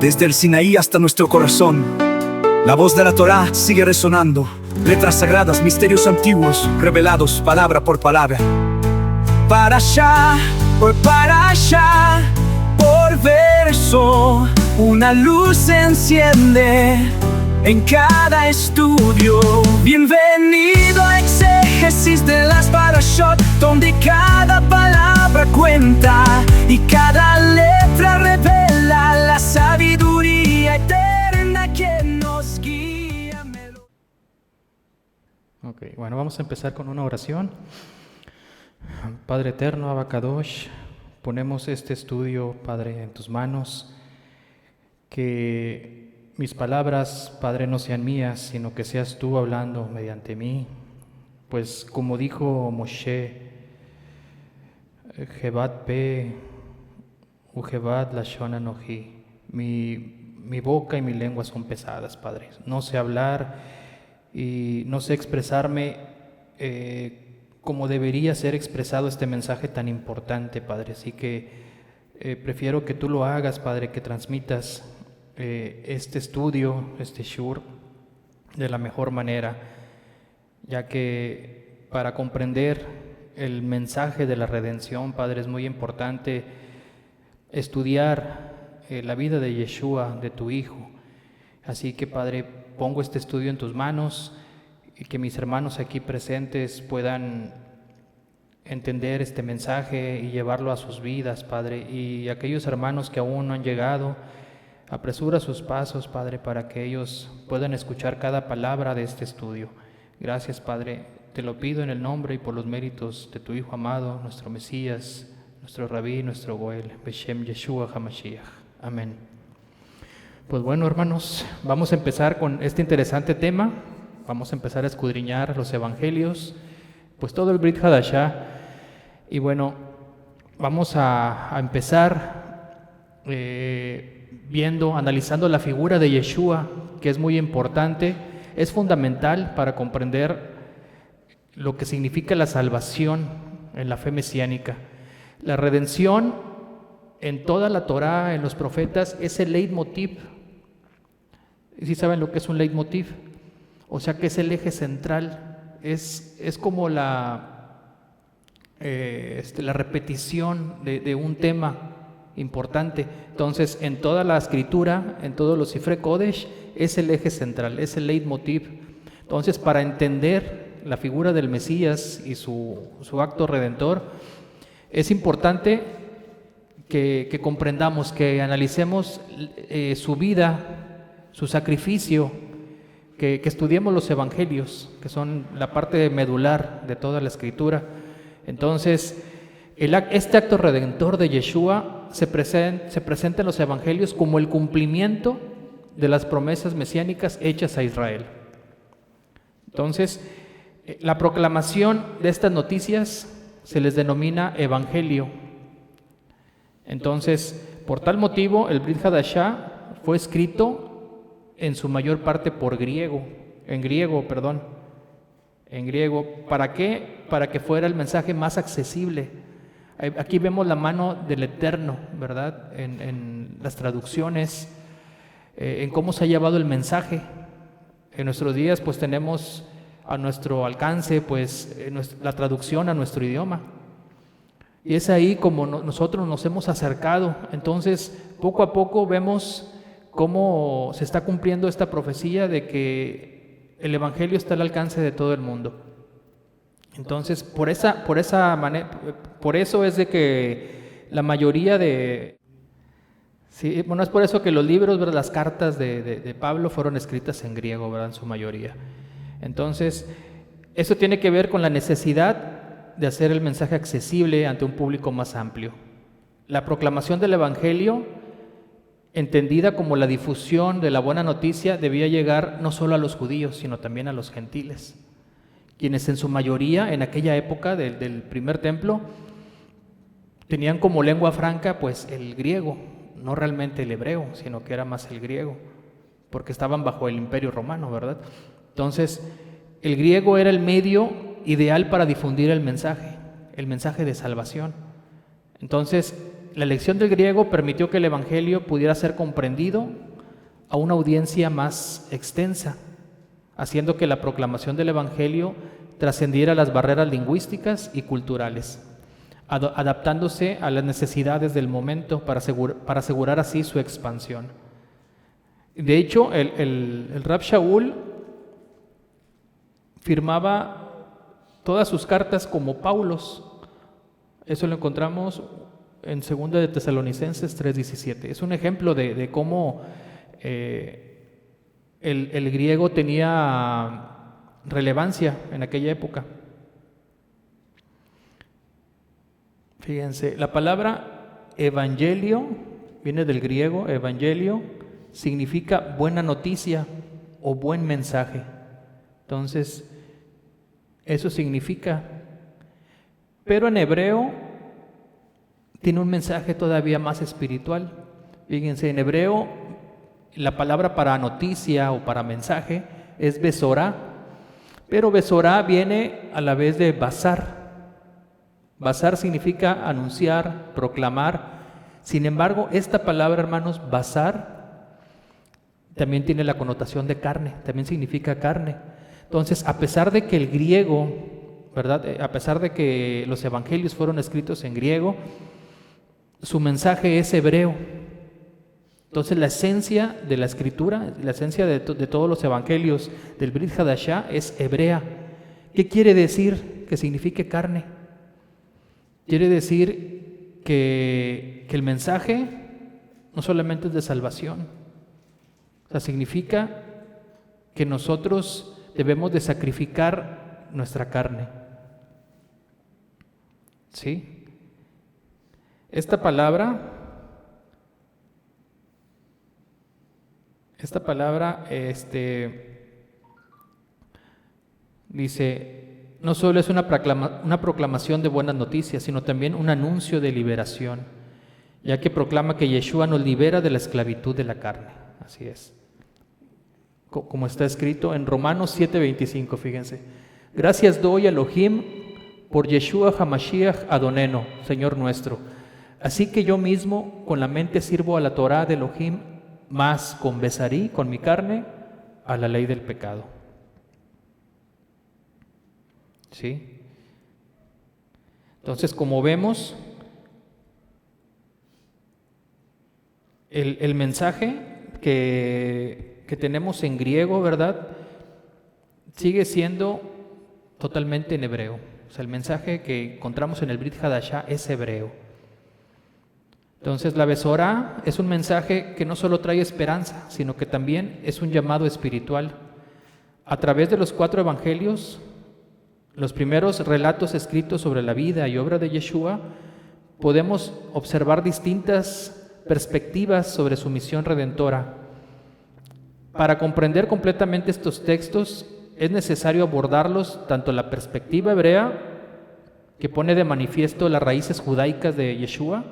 Desde el Sinaí hasta nuestro corazón, la voz de la Torá sigue resonando. Letras sagradas, misterios antiguos, revelados palabra por palabra. Parashá por parashá, por verso, una luz se enciende en cada estudio. Bienvenido a exégesis de las parashot, donde cada palabra cuenta y cada letra revela la sabiduría eterna que nos guía. Ok, bueno, vamos a empezar con una oración. Padre eterno, Abacadosh, ponemos este estudio, Padre, en tus manos. Que mis palabras, Padre, no sean mías, sino que seas tú hablando mediante mí. Pues como dijo Moshe, Jebat pe, Ujebat lashon anoji, mi boca y mi lengua son pesadas, Padre. No sé hablar y no sé expresarme como debería ser expresado este mensaje tan importante, Padre. Así que prefiero que tú lo hagas, Padre, que transmitas este estudio, este shur, de la mejor manera, ya que para comprender el mensaje de la redención, Padre, es muy importante estudiar la vida de Yeshua, de tu Hijo. Así que, Padre, pongo este estudio en tus manos y que mis hermanos aquí presentes puedan entender este mensaje y llevarlo a sus vidas, Padre. Y aquellos hermanos que aún no han llegado, apresura sus pasos, Padre, para que ellos puedan escuchar cada palabra de este estudio. Gracias, Padre. Te lo pido en el nombre y por los méritos de tu Hijo amado, nuestro Mesías, nuestro Rabí, nuestro Goel, Beshem Yeshua HaMashiach. Amén. Pues bueno, hermanos, vamos a empezar con este interesante tema. Vamos a empezar a escudriñar los evangelios, pues todo el Brit Hadashah. Y bueno, vamos a empezar analizando la figura de Yeshua, que es muy importante, es fundamental para comprender lo que significa la salvación en la fe mesiánica. La redención en toda la Torá, en los profetas, es el leitmotiv. ¿Sí saben lo que es un leitmotiv? O sea que es el eje central, es como la repetición de un tema importante. Entonces, en toda la escritura, en todos los Sifrei Kodesh, es el eje central, es el leitmotiv. Entonces, para entender la figura del Mesías y su acto redentor, es importante que comprendamos, que analicemos su vida, su sacrificio, que estudiemos los evangelios, que son la parte medular de toda la escritura. Entonces, este acto redentor de Yeshua se presenta en los evangelios como el cumplimiento de las promesas mesiánicas hechas a Israel. Entonces, la proclamación de estas noticias se les denomina evangelio. Entonces, por tal motivo, el Brit Hadashah fue escrito en su mayor parte en griego. ¿Para qué? Para que fuera el mensaje más accesible. Aquí vemos la mano del Eterno, ¿verdad? En las traducciones, en cómo se ha llevado el mensaje. En nuestros días, pues tenemos a nuestro alcance, pues la traducción a nuestro idioma. Y es ahí como nosotros nos hemos acercado. Entonces, poco a poco vemos cómo se está cumpliendo esta profecía de que el evangelio está al alcance de todo el mundo. Entonces, por eso es de que la mayoría es por eso que los libros, ¿verdad? Las cartas de Pablo fueron escritas en griego, ¿verdad? En su mayoría. Entonces, eso tiene que ver con la necesidad de hacer el mensaje accesible ante un público más amplio. La proclamación del evangelio, entendida como la difusión de la buena noticia, debía llegar no solo a los judíos, sino también a los gentiles, quienes en su mayoría, en aquella época del primer templo, tenían como lengua franca pues el griego, no realmente el hebreo, sino que era más el griego, porque estaban bajo el imperio romano, ¿verdad? Entonces, el griego era el medio ideal para difundir el mensaje de salvación. Entonces, la elección del griego permitió que el Evangelio pudiera ser comprendido a una audiencia más extensa, haciendo que la proclamación del Evangelio trascendiera las barreras lingüísticas y culturales, adaptándose a las necesidades del momento para asegurar así su expansión. De hecho, el Rab Shaul firmaba todas sus cartas como Paulos. Eso lo encontramos en 2 de Tesalonicenses 3:17. Es un ejemplo de cómo el griego tenía relevancia en aquella época. Fíjense, la palabra evangelio viene del griego. Evangelio significa buena noticia o buen mensaje. Entonces, eso significa. Pero en hebreo tiene un mensaje todavía más espiritual. Fíjense, en hebreo la palabra para noticia o para mensaje es besorá, pero besorá viene a la vez de basar. Basar significa anunciar, proclamar. Sin embargo, esta palabra, hermanos, basar, también tiene la connotación de carne, también significa carne. Entonces, a pesar de que el griego, ¿verdad? A pesar de que los evangelios fueron escritos en griego, su mensaje es hebreo. Entonces, la esencia de la escritura, la esencia de todos los evangelios del Brit Hadashah es hebrea. ¿Qué quiere decir? Que signifique carne. Quiere decir que el mensaje no solamente es de salvación, o sea, significa que nosotros debemos de sacrificar nuestra carne. ¿Sí? Esta palabra dice, no solo es una proclamación de buenas noticias, sino también un anuncio de liberación, ya que proclama que Yeshua nos libera de la esclavitud de la carne. Así es. Como está escrito en Romanos 7:25, fíjense. Gracias doy a Elohim por Yeshua HaMashiach Adoneno, Señor nuestro. Así que yo mismo con la mente sirvo a la Torah de Elohim, más con besarí, con mi carne, a la ley del pecado. ¿Sí? Entonces, como vemos, el mensaje que tenemos en griego, ¿verdad?, sigue siendo totalmente en hebreo. O sea, el mensaje que encontramos en el Brit Hadashah es hebreo. Entonces, la Besorá es un mensaje que no solo trae esperanza, sino que también es un llamado espiritual. A través de los 4 evangelios, los primeros relatos escritos sobre la vida y obra de Yeshua, podemos observar distintas perspectivas sobre su misión redentora. Para comprender completamente estos textos, es necesario abordarlos tanto en la perspectiva hebrea, que pone de manifiesto las raíces judaicas de Yeshua,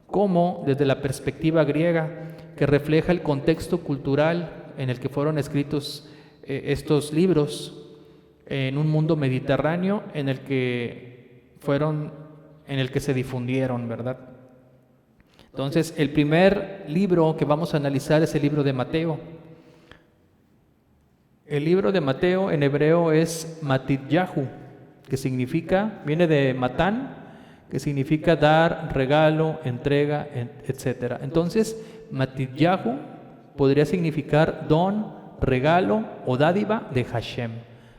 como desde la perspectiva griega, que refleja el contexto cultural en el que fueron escritos estos libros, en un mundo mediterráneo en el que se difundieron, ¿verdad? Entonces, el primer libro que vamos a analizar es el libro de Mateo. El libro de Mateo en hebreo es Matityahu, que viene de Matán, que significa dar, regalo, entrega, etc. Entonces, Matityahu podría significar don, regalo o dádiva de Hashem,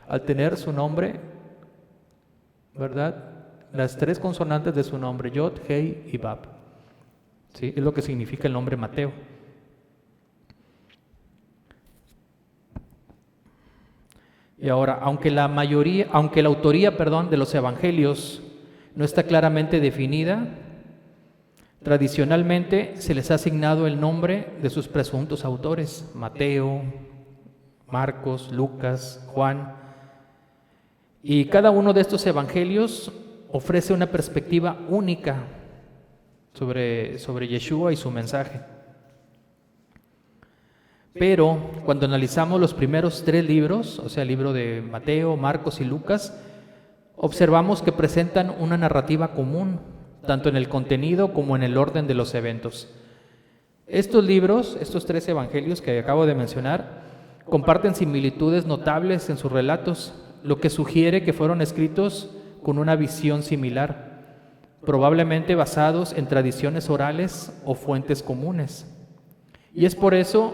al tener su nombre, ¿verdad?, las 3 consonantes de su nombre, Yod, Hei y Bab. ¿Sí? Es lo que significa el nombre Mateo. Y ahora, aunque la autoría de los evangelios no está claramente definida, tradicionalmente se les ha asignado el nombre de sus presuntos autores: Mateo, Marcos, Lucas, Juan. Y cada uno de estos evangelios ofrece una perspectiva única sobre Yeshua y su mensaje. Pero cuando analizamos los primeros 3 libros, o sea, el libro de Mateo, Marcos y Lucas, observamos que presentan una narrativa común, tanto en el contenido como en el orden de los eventos. Estos libros, estos 3 evangelios que acabo de mencionar, comparten similitudes notables en sus relatos, lo que sugiere que fueron escritos con una visión similar, probablemente basados en tradiciones orales o fuentes comunes. Y es por eso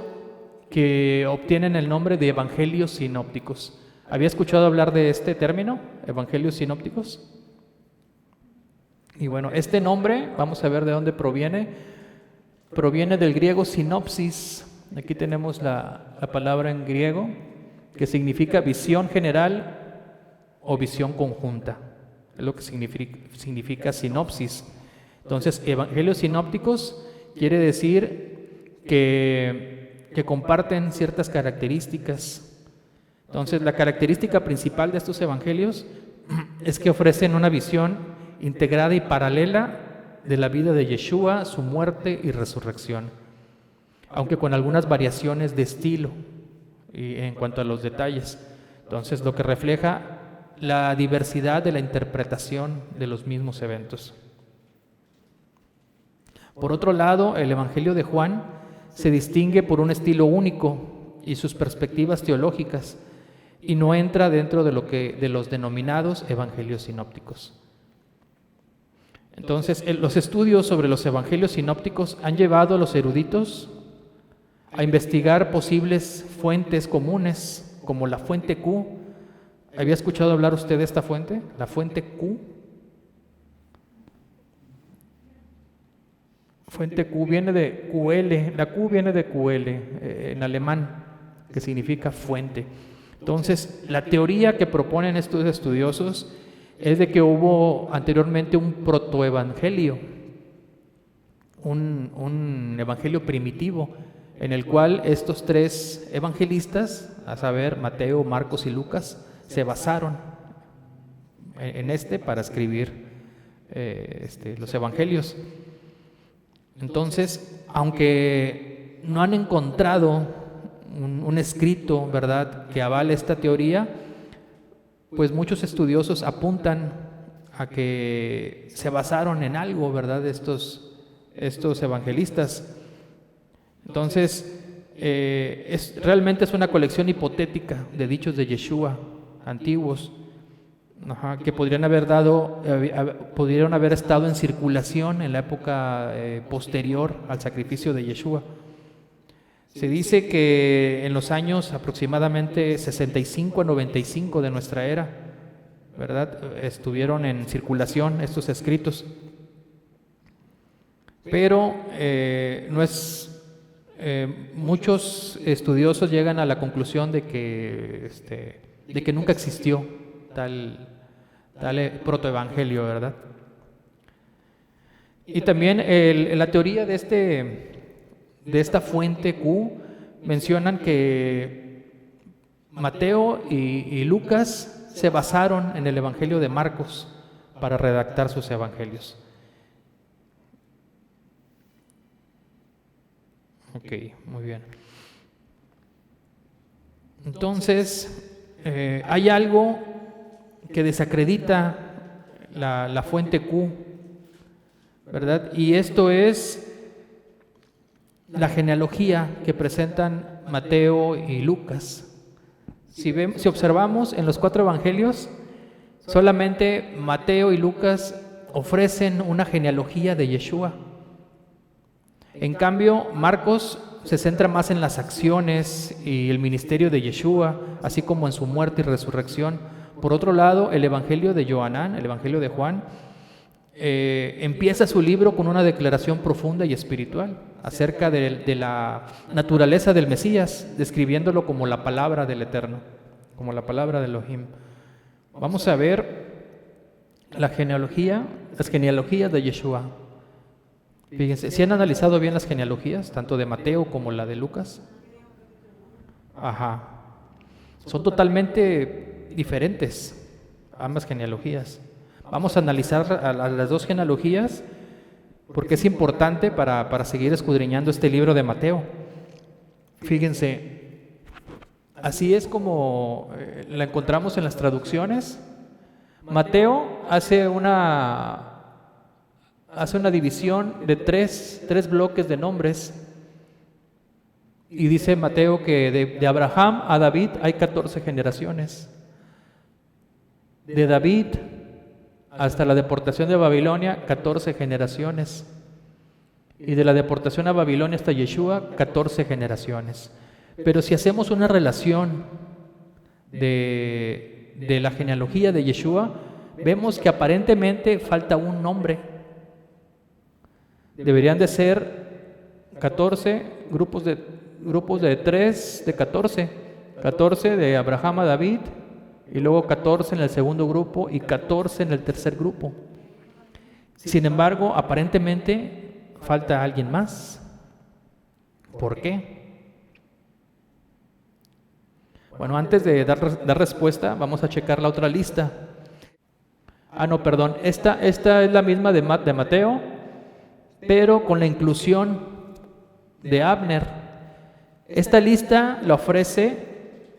que obtienen el nombre de evangelios sinópticos. ¿Había escuchado hablar de este término, evangelios sinópticos? Y bueno, este nombre, vamos a ver de dónde proviene. Proviene del griego sinopsis. Aquí tenemos la palabra en griego, que significa visión general o visión conjunta. Es lo que significa sinopsis. Entonces, evangelios sinópticos quiere decir que comparten ciertas características. Entonces, la característica principal de estos evangelios es que ofrecen una visión integrada y paralela de la vida de Yeshua, su muerte y resurrección, aunque con algunas variaciones de estilo y en cuanto a los detalles. Entonces, lo que refleja la diversidad de la interpretación de los mismos eventos. Por otro lado, el Evangelio de Juan se distingue por un estilo único y sus perspectivas teológicas, y no entra dentro de los denominados evangelios sinópticos. Entonces, los estudios sobre los evangelios sinópticos han llevado a los eruditos a investigar posibles fuentes comunes, como la fuente Q. ¿Había escuchado hablar usted de esta fuente? La fuente Q. Fuente Q viene de QL, la Q viene de QL en alemán, que significa fuente. Entonces, la teoría que proponen estos estudiosos es de que hubo anteriormente un protoevangelio, un evangelio primitivo, en el cual estos 3 evangelistas, a saber, Mateo, Marcos y Lucas, se basaron en para escribir los evangelios. Entonces, aunque no han encontrado un escrito, ¿verdad?, que avale esta teoría, pues muchos estudiosos apuntan a que se basaron en algo, ¿verdad?, de estos evangelistas. Entonces, realmente es una colección hipotética de dichos de Yeshua antiguos, que podrían haber estado en circulación en la época posterior al sacrificio de Yeshua. Se dice que en los años aproximadamente 65 a 95 de nuestra era, ¿verdad?, estuvieron en circulación estos escritos. Pero muchos estudiosos llegan a la conclusión de que nunca existió tal protoevangelio, ¿verdad? Y también la teoría de esta fuente Q mencionan que Mateo y Lucas se basaron en el Evangelio de Marcos para redactar sus evangelios. Ok, muy bien. Entonces, hay algo que desacredita la fuente Q, ¿verdad? Y esto es la genealogía que presentan Mateo y Lucas. Si observamos en los 4 evangelios, solamente Mateo y Lucas ofrecen una genealogía de Yeshua. En cambio, Marcos se centra más en las acciones y el ministerio de Yeshua, así como en su muerte y resurrección. Por otro lado, el evangelio de Johanán, el evangelio de Juan, empieza su libro con una declaración profunda y espiritual acerca de la naturaleza del Mesías, describiéndolo como la palabra del Eterno, como la palabra de Elohim. Vamos a ver las genealogías de Yeshua. Fíjense, ¿si han analizado bien las genealogías, tanto de Mateo como la de Lucas? Ajá. Son totalmente diferentes ambas genealogías. Vamos a analizar a las 2 genealogías porque es importante para seguir escudriñando este libro de Mateo. Fíjense, así es como la encontramos en las traducciones. Mateo hace una hace una división de tres bloques de nombres. Y dice Mateo que de Abraham a David hay 14 generaciones. De David hasta la deportación de Babilonia, 14 generaciones. Y de la deportación a Babilonia hasta Yeshua, 14 generaciones. Pero si hacemos una relación de la genealogía de Yeshua, vemos que aparentemente falta un nombre. Deberían de ser 14 grupos de 3, de 14. 14 de Abraham a David, y luego 14 en el segundo grupo y 14 en el tercer grupo. Sin embargo, aparentemente falta alguien más. ¿Por qué? Bueno, antes de dar respuesta, vamos a checar la otra lista. No, perdón, esta es la misma de Mateo, pero con la inclusión de Abner. Esta lista la ofrece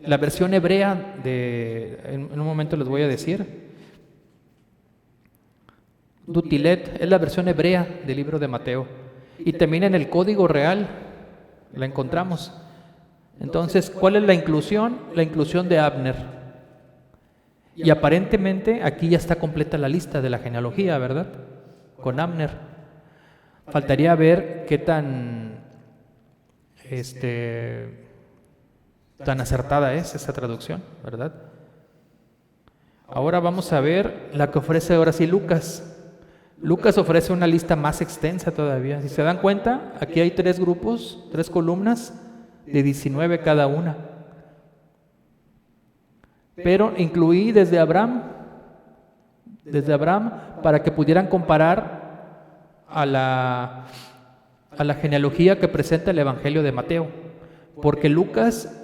la versión hebrea en un momento les voy a decir. Dutilet es la versión hebrea del libro de Mateo. Y también en el Código Real la encontramos. Entonces, ¿cuál es la inclusión? La inclusión de Abner. Y aparentemente aquí ya está completa la lista de la genealogía, ¿verdad? Con Abner. Faltaría ver qué tan acertada es esa traducción, ¿verdad? Ahora vamos a ver la que ofrece ahora sí Lucas. Lucas ofrece una lista más extensa todavía. Si se dan cuenta, aquí hay 3 grupos, 3 columnas de 19 cada una. Pero incluí desde Abraham para que pudieran comparar a la genealogía que presenta el Evangelio de Mateo, porque Lucas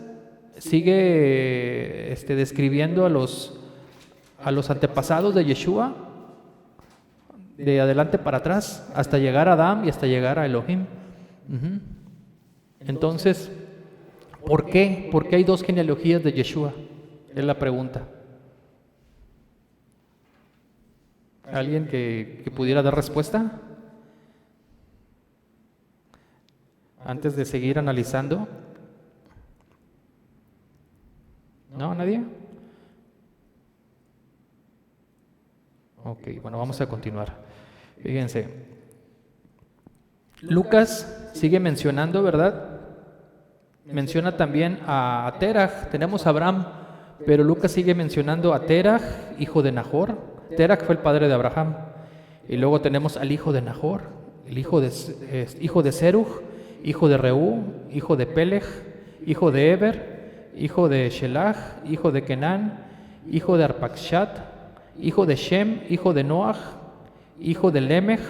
sigue describiendo a los antepasados de Yeshua de adelante para atrás hasta llegar a Adán y hasta llegar a Elohim. Entonces, ¿por qué? ¿Por qué hay 2 genealogías de Yeshua? Es la pregunta. ¿Alguien que pudiera dar respuesta? Antes de seguir analizando. ¿No? ¿Nadie? Ok, bueno, vamos a continuar. Fíjense. Lucas sigue mencionando, ¿verdad? Menciona también a Terach. Tenemos a Abraham, pero Lucas sigue mencionando a Terach, hijo de Nahor. Terach fue el padre de Abraham. Y luego tenemos al hijo de Nahor, el hijo de Serug, hijo de Reú, hijo de Peleg, hijo de Eber, hijo de Shelah, hijo de Kenán, hijo de Arpaxshat, hijo de Shem, hijo de Noach, hijo de Lemech,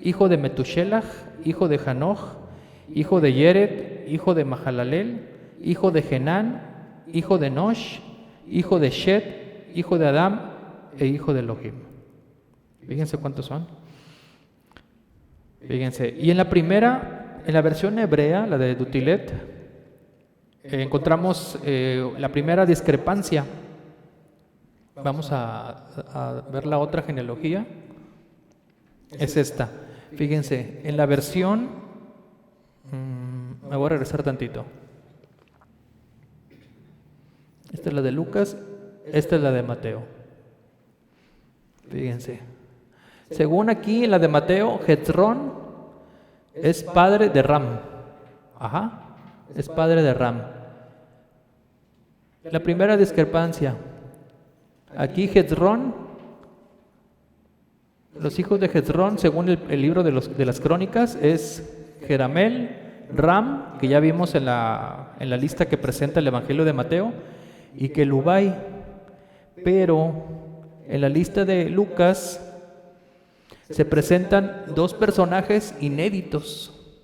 hijo de Metushelach, hijo de Hanoch, hijo de Yered, hijo de Mahalalel, hijo de Genán, hijo de Nosh, hijo de Shet, hijo de Adam e hijo de Elohim. Fíjense cuántos son. Fíjense, y en la versión hebrea, la de Dutilet, encontramos la primera discrepancia. Vamos a ver la otra genealogía. Es esta. Fíjense, en la versión, me voy a regresar tantito. Esta es la de Lucas, esta es la de Mateo. Fíjense. Según aquí en la de Mateo, Hezrón es padre de Ram. Es padre de Ram. La primera discrepancia. Aquí Hezrón, los hijos de Hezrón, según el libro de las crónicas, es Jeramel, Ram, que ya vimos en la lista que presenta el Evangelio de Mateo, y Kelubai. Pero en la lista de Lucas se presentan 2 personajes inéditos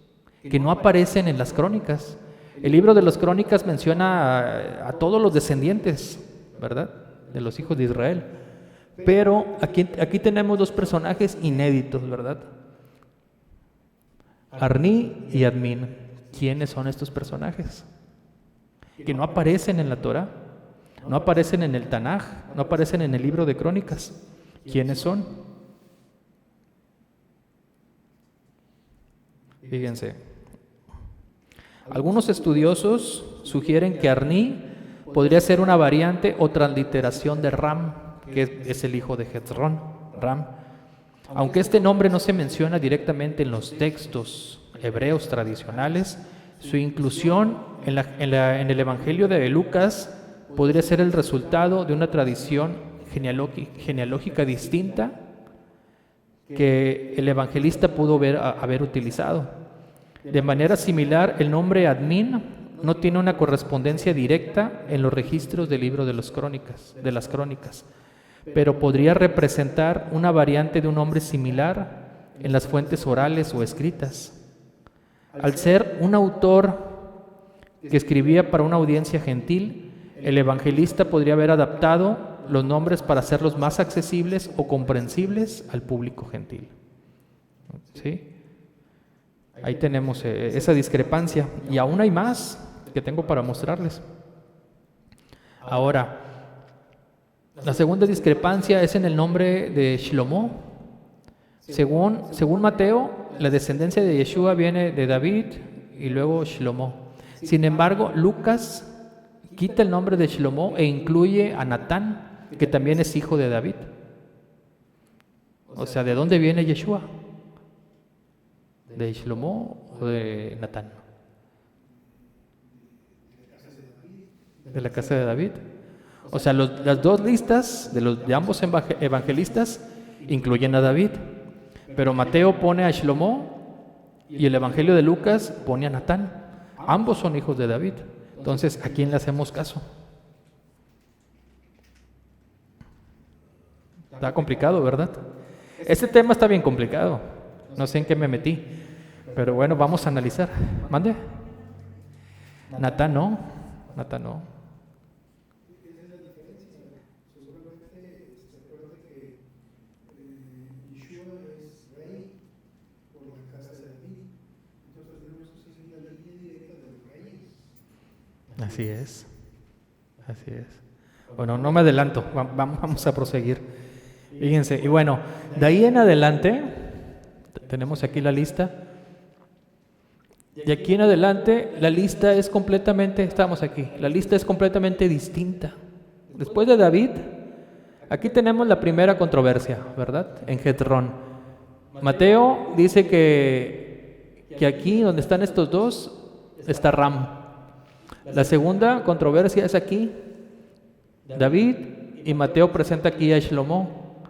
que no aparecen en las crónicas. El libro de las crónicas menciona a todos los descendientes, ¿verdad?, de los hijos de Israel. Pero aquí tenemos 2 personajes inéditos, ¿verdad? Arni y Admin. ¿Quiénes son estos personajes? Que no aparecen en la Torah, no aparecen en el Tanaj, no aparecen en el libro de crónicas. ¿Quiénes son? Fíjense. Algunos estudiosos sugieren que Arni podría ser una variante o transliteración de Ram, que es el hijo de Hezrón, Ram. Aunque este nombre no se menciona directamente en los textos hebreos tradicionales, su inclusión en el Evangelio de Lucas podría ser el resultado de una tradición genealógica distinta que el evangelista pudo haber utilizado. De manera similar, el nombre Admin no tiene una correspondencia directa en los registros del libro de las crónicas, pero podría representar una variante de un nombre similar en las fuentes orales o escritas. Al ser un autor que escribía para una audiencia gentil, el evangelista podría haber adaptado los nombres para hacerlos más accesibles o comprensibles al público gentil. ¿Sí? Ahí tenemos esa discrepancia. Y aún hay más que tengo para mostrarles. Ahora, la segunda discrepancia es en el nombre de Shlomo. Según Mateo, la descendencia de Yeshua viene de David y luego Shlomo. Sin embargo, Lucas quita el nombre de Shlomo e incluye a Natán, que también es hijo de David. O sea, ¿de dónde viene Yeshua? ¿De Shlomo o de Natán? De la casa de David. O sea, las dos listas de ambos evangelistas incluyen a David, pero Mateo pone a Shlomo y el Evangelio de Lucas pone a Natán. Ambos son hijos de David. Entonces, ¿a quién le hacemos caso? Está complicado, ¿verdad? Este tema está bien complicado. No sé en qué me metí, pero bueno, vamos a analizar. ¿Mande? Natán no. Así es. Bueno, no me adelanto, vamos a proseguir. Fíjense, y bueno, de ahí en adelante, tenemos aquí la lista. De aquí en adelante, la lista es completamente distinta. Después de David, aquí tenemos la primera controversia, ¿verdad? En Hezrón. Mateo dice que aquí, donde están estos dos, está Ram. La segunda controversia es aquí. David y Mateo presenta aquí a Shlomo.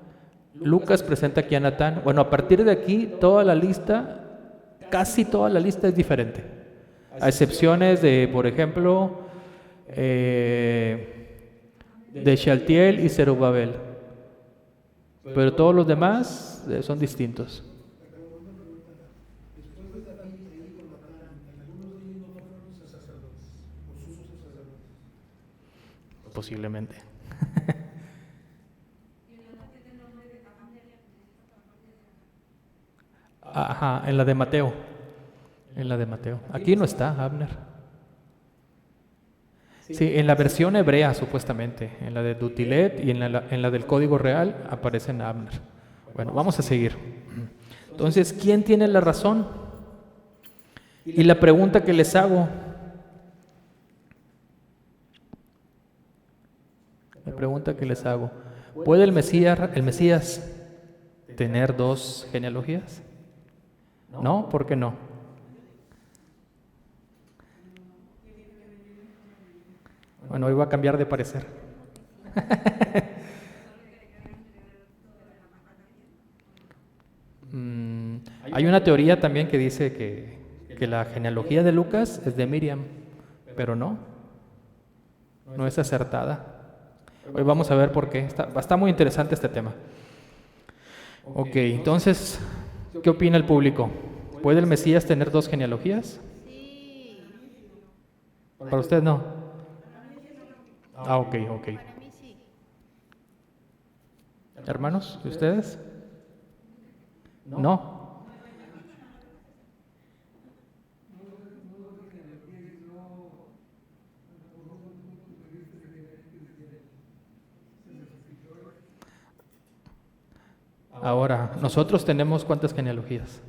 Lucas presenta aquí a Natán. Bueno, a partir de aquí, casi toda la lista es diferente. A excepciones de, por ejemplo, de Shealtiel y Zerubabel. Pero todos los demás son distintos. Posiblemente. Ajá, en la de Mateo. Aquí no está Abner. Sí, en la versión hebrea supuestamente, en la de Dutilet y en la del Código Real aparecen Abner. Bueno, vamos a seguir. Entonces, ¿quién tiene la razón? Y la pregunta que les hago. ¿Puede el Mesías tener dos genealogías? No, ¿por qué no? Bueno, hoy voy a cambiar de parecer. Hay una teoría también que dice que la genealogía de Lucas es de Miriam, pero no es acertada. Hoy vamos a ver por qué. Está muy interesante este tema. Ok, entonces, ¿qué opina el público? ¿Puede el Mesías tener dos genealogías? Sí. Para usted no. Ok. Para mí sí. Hermanos, ¿y ustedes? No. Ahora, ¿nosotros tenemos cuántas genealogías?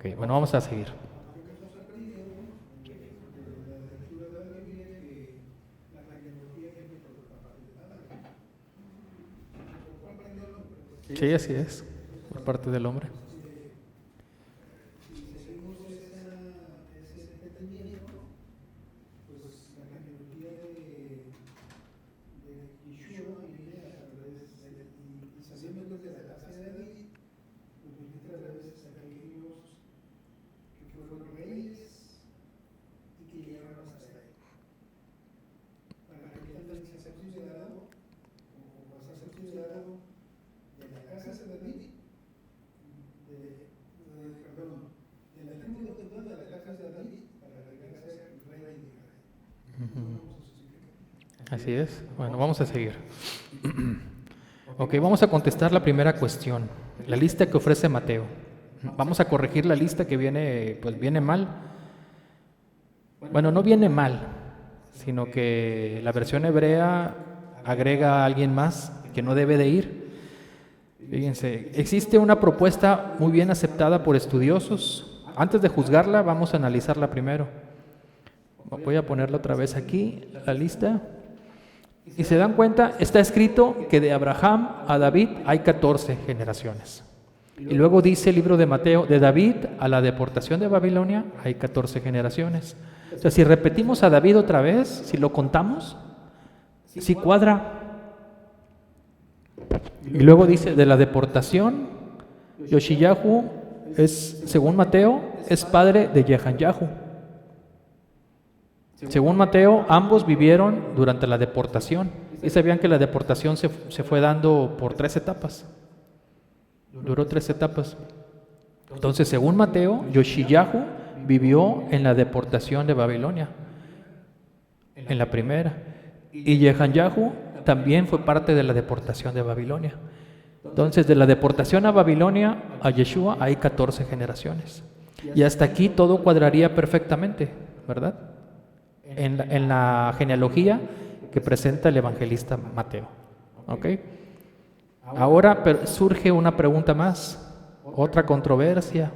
Ok, bueno, vamos a seguir. Sí, así es, por parte del hombre. Así es. Bueno, vamos a seguir. Ok, vamos a contestar la primera cuestión, la lista que ofrece Mateo. Vamos a corregir la lista que viene, pues viene mal. Bueno, no viene mal, sino que la versión hebrea agrega a alguien más que no debe de ir. Fíjense, existe una propuesta muy bien aceptada por estudiosos. Antes de juzgarla, vamos a analizarla primero. Voy a ponerla otra vez aquí, la lista. Y se dan cuenta, está escrito que de Abraham a David hay 14 generaciones. Y luego dice el libro de Mateo, de David a la deportación de Babilonia hay 14 generaciones. O sea, si repetimos a David otra vez, si lo contamos, sí cuadra. Y luego dice, de la deportación, Yoshiyahu es, según Mateo, es padre de Jehanyahu. Según Mateo, ambos vivieron durante la deportación. Y sabían que la deportación se fue dando por 3 etapas. Duró 3 etapas. Entonces, según Mateo, Yoshiyahu vivió en la deportación de Babilonia, en la primera. Y Jehanyahu también fue parte de la deportación de Babilonia. Entonces, de la deportación a Babilonia a Yeshua hay 14 generaciones. Y hasta aquí todo cuadraría perfectamente, ¿verdad? En la genealogía que presenta el evangelista Mateo. ¿Ok? Ahora surge una pregunta más, otra controversia.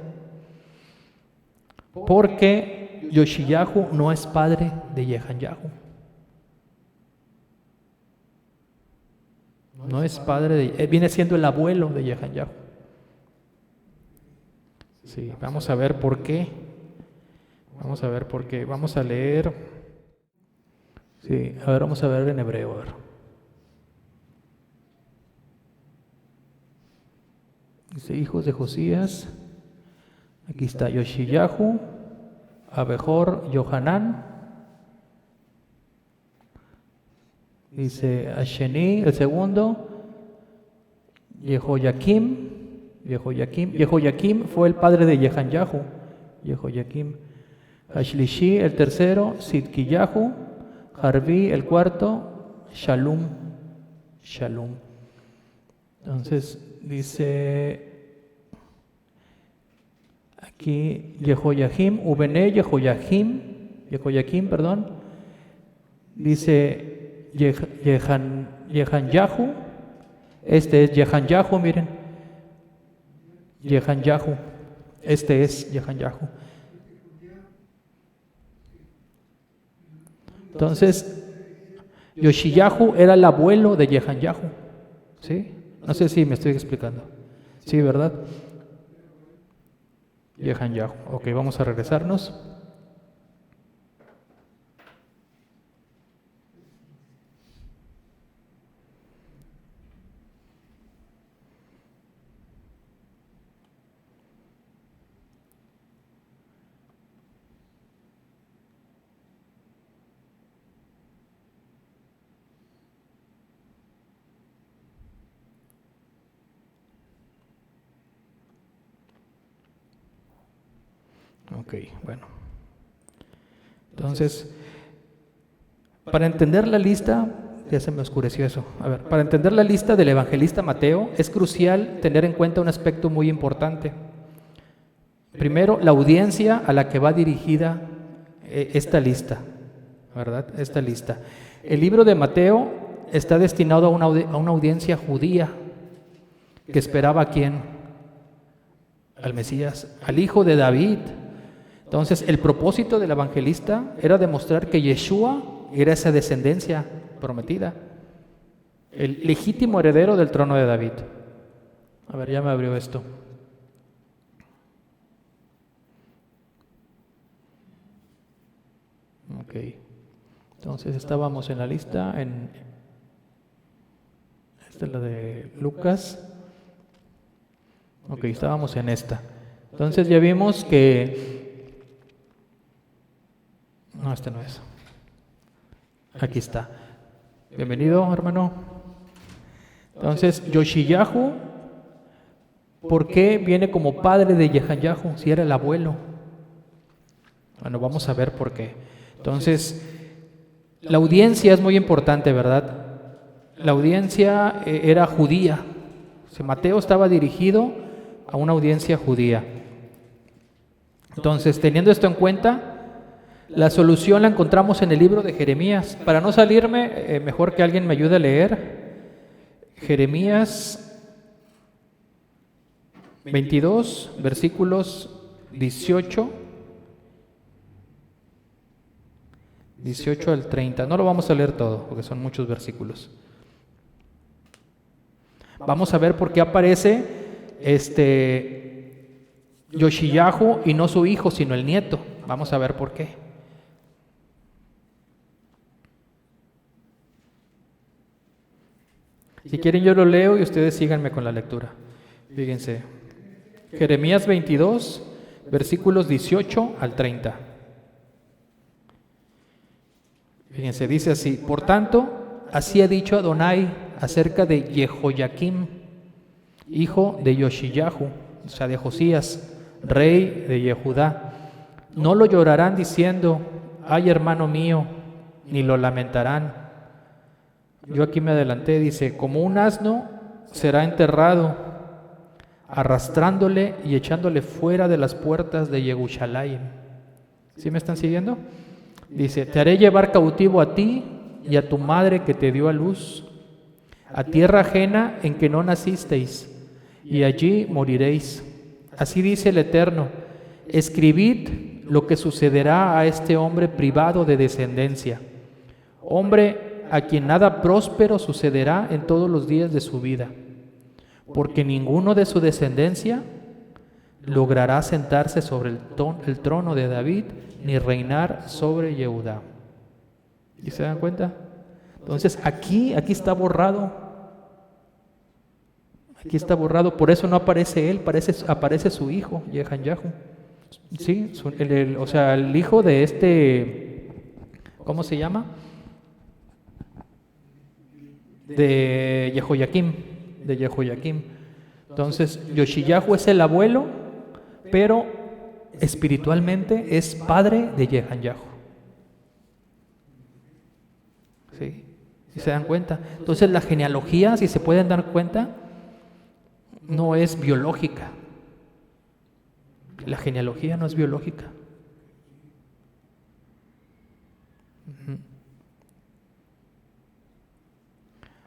¿Por qué Yoshiyahu no es padre de Jehanyahu? No es padre de... viene siendo el abuelo de Jehanyahu. Sí, vamos a ver por qué. Vamos a ver por qué. Vamos a leer... Sí, a ver, vamos a ver en hebreo. A ver. Dice, hijos de Josías. Aquí está Yoshiyahu, Abejor, Yohanan. Dice Asheni, el segundo, Jehoyakim. Jehoyakim fue el padre de Jehanyahu. Jehoyakim. Ashlishi, el tercero, Sidkiyahu. Harvi, el cuarto, Shalum. Entonces dice aquí Jehoyakim, Ubene, Jehoyakim, perdón. Dice Jehanyahu. Este es Jehanyahu, miren. Jehanyahu. Este es Jehanyahu. Entonces, Yoshiyahu era el abuelo de Jehanyahu. ¿Sí? No sé si me estoy explicando. Sí, ¿verdad? Jehanyahu. Ok, vamos a regresarnos. Ok, bueno. Entonces, para entender la lista, ya se me oscureció eso. A ver, para entender la lista del evangelista Mateo, es crucial tener en cuenta un aspecto muy importante. Primero, la audiencia a la que va dirigida esta lista, ¿verdad? Esta lista. El libro de Mateo está destinado a una audiencia judía que esperaba a quién? al Mesías, al hijo de David. Entonces, el propósito del evangelista era demostrar que Yeshua era esa descendencia prometida, el legítimo heredero del trono de David. A ver, ya me abrió esto. Ok. Entonces estábamos en la lista, esta es la de Lucas. Ok, estábamos en esta. Entonces ya vimos que... No, este no es. Aquí está. Bienvenido, hermano. Entonces, Yoshiyahu, ¿por qué viene como padre de Jehanyahu si era el abuelo? Bueno, vamos a ver por qué. Entonces, la audiencia es muy importante, ¿verdad? La audiencia era judía. Mateo estaba dirigido a una audiencia judía. Entonces, teniendo esto en cuenta, la solución la encontramos en el libro de Jeremías. Para no salirme, mejor que alguien me ayude a leer. Jeremías 22, versículos 18 al 30. No lo vamos a leer todo, porque son muchos versículos. Vamos a ver por qué aparece Yoshiyahu y no su hijo, sino el nieto. Vamos a ver por qué. Si quieren yo lo leo y ustedes síganme con la lectura. Fíjense. Jeremías 22, versículos 18 al 30. Fíjense, dice así: por tanto, así ha dicho Adonai acerca de Jehoiakim, hijo de Yoshiyahu, o sea, de Josías, rey de Yehudá. No lo llorarán diciendo, ay hermano mío, ni lo lamentarán. Yo aquí me adelanté, dice, como un asno será enterrado, arrastrándole y echándole fuera de las puertas de Yehushalayim. ¿Sí me están siguiendo? Dice, te haré llevar cautivo a ti y a tu madre que te dio a luz, a tierra ajena en que no nacisteis, y allí moriréis. Así dice el Eterno, escribid lo que sucederá a este hombre privado de descendencia, hombre a quien nada próspero sucederá en todos los días de su vida, porque ninguno de su descendencia logrará sentarse sobre el trono de David, ni reinar sobre Yehudá. ¿Y se dan cuenta? Entonces aquí está borrado. Aquí está borrado, por eso no aparece él, aparece su hijo, Jehanyahu. Sí, o sea, el hijo de ¿cómo se llama? De Jehoiakim. Entonces, Yoshiyahu es el abuelo, pero espiritualmente es padre de Jehanyahu. ¿Sí? ¿Sí se dan cuenta? Entonces, la genealogía, si se pueden dar cuenta, no es biológica. La genealogía no es biológica.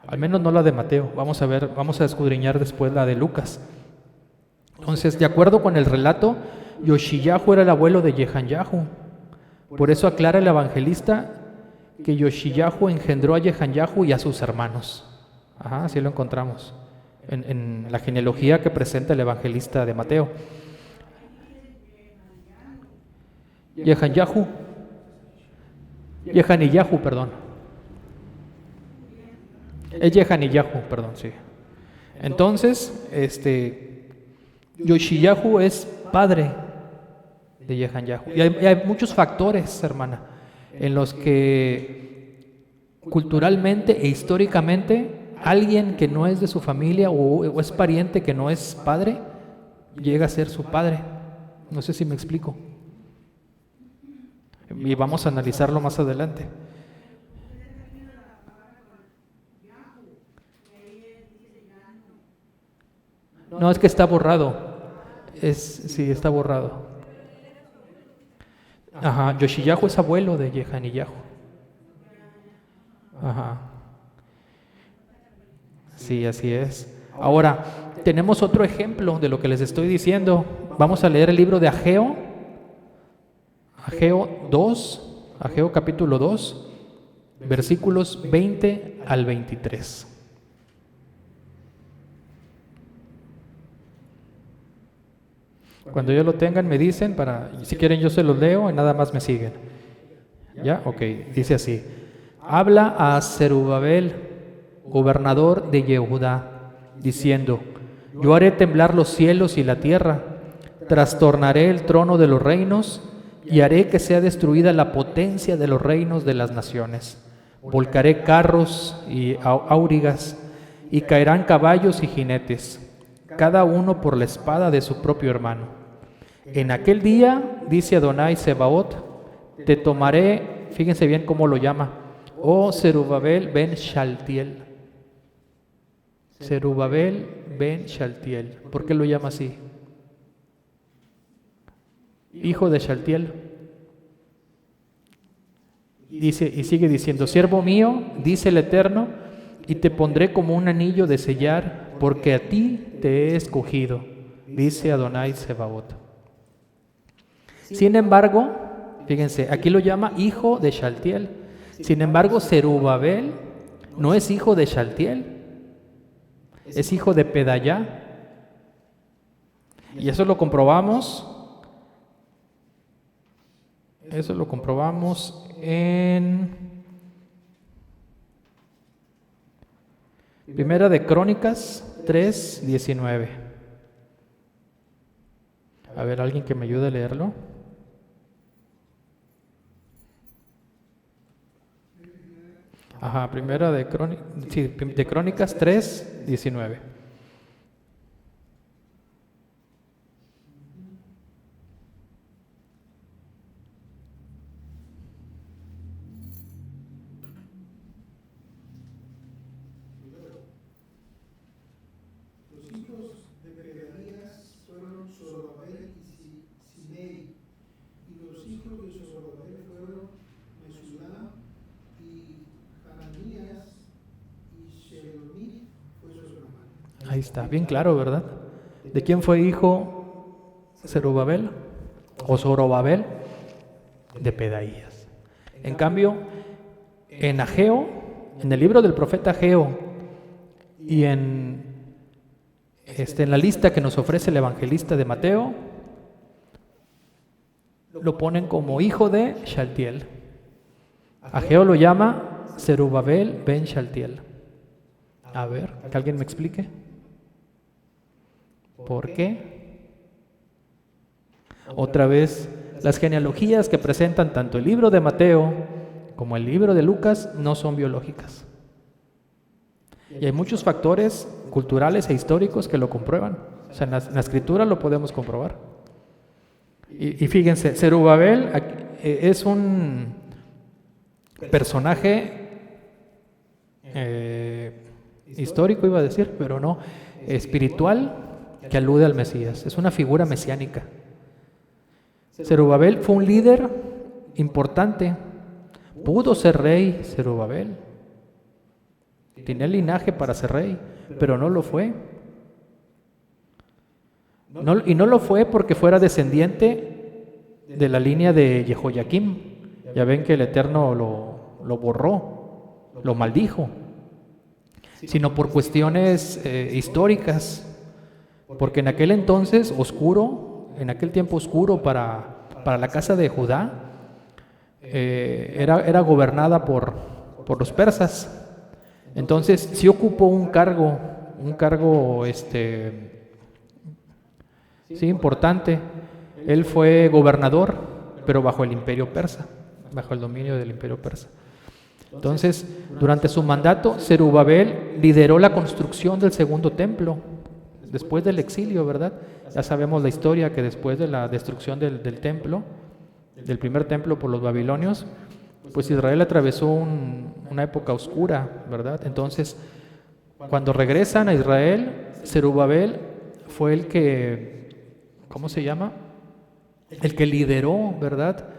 Al menos no la de Mateo. Vamos a escudriñar después la de Lucas. Entonces, de acuerdo con el relato, Yoshiyahu era el abuelo de Jehanyahu. Por eso aclara el evangelista que Yoshiyahu engendró a Jehanyahu y a sus hermanos. Ajá, así lo encontramos en la genealogía que presenta el evangelista de Mateo. Jehaniyahu, perdón. Es Jehaniyahu, perdón, sí. Entonces, Yoshiyahu es padre de Jehanyahu. Y hay muchos factores, hermana, en los que culturalmente e históricamente alguien que no es de su familia o es pariente que no es padre, llega a ser su padre. No sé si me explico. Y vamos a analizarlo más adelante. No, es que está borrado. Sí, está borrado. Ajá, Yoshiyahu es abuelo de Jehaniyahu. Ajá. Sí, así es. Ahora, tenemos otro ejemplo de lo que les estoy diciendo. vamos a leer el libro de Ageo, Ageo capítulo 2, versículos 20 al 23. Cuando ya lo tengan me dicen, si quieren yo se los leo y nada más me siguen. ¿Ya? Ok, dice así. Habla a Zerubabel, gobernador de Yehudá, diciendo: yo haré temblar los cielos y la tierra, trastornaré el trono de los reinos y haré que sea destruida la potencia de los reinos de las naciones. Volcaré carros y aurigas y caerán caballos y jinetes, cada uno por la espada de su propio hermano. En aquel día, dice Adonai Sebaot, te tomaré, fíjense bien cómo lo llama, oh Zerubabel ben Shaltiel. Zerubabel ben Shaltiel. ¿Por qué lo llama así? Hijo de Shaltiel. Dice, y sigue diciendo: siervo mío, dice el Eterno, y te pondré como un anillo de sellar, porque a ti te he escogido, dice Adonai Sebaot. Sin embargo, fíjense, aquí lo llama hijo de Shaltiel. Sin embargo, Zerubabel no es hijo de Shaltiel, es hijo de Pedayá. Y eso lo comprobamos en Primera de Crónicas 3:19. A ver, alguien que me ayude a leerlo. Ajá, Primera de Crónicas 3:19. Ahí está, bien claro, ¿verdad? ¿De quién fue hijo Zerubabel o Zorobabel? De Pedaías. En cambio, en Ageo, en el libro del profeta Ageo y en la lista que nos ofrece el evangelista de Mateo, lo ponen como hijo de Shaltiel. Ageo lo llama Zerubabel ben Shaltiel. A ver, que alguien me explique. ¿Por qué? Otra vez, las genealogías que presentan tanto el libro de Mateo como el libro de Lucas no son biológicas. Y hay muchos factores culturales e históricos que lo comprueban. O sea, en la escritura lo podemos comprobar. Y fíjense, Zerubabel es un personaje histórico, iba a decir, pero no, espiritual, que alude al Mesías. Es una figura mesiánica. Zerubabel fue un líder importante. Pudo ser rey Zerubabel. Tenía el linaje para ser rey, pero no lo fue. Y no lo fue porque fuera descendiente de la línea de Jehoiakim. Ya ven que el Eterno lo borró, lo maldijo, sino por cuestiones históricas, porque en aquel entonces oscuro, en aquel tiempo oscuro para la casa de Judá, era gobernada por los persas. Entonces sí ocupó un cargo sí, importante. Él fue gobernador, pero bajo el imperio persa, bajo el dominio del imperio persa. Entonces, durante su mandato, Zerubabel lideró la construcción del segundo templo, después del exilio, ¿verdad? Ya sabemos la historia, que después de la destrucción del templo, del primer templo por los babilonios, pues Israel atravesó una época oscura, ¿verdad? Entonces, cuando regresan a Israel, Zerubabel fue el que, ¿cómo se llama? El que lideró, ¿verdad?,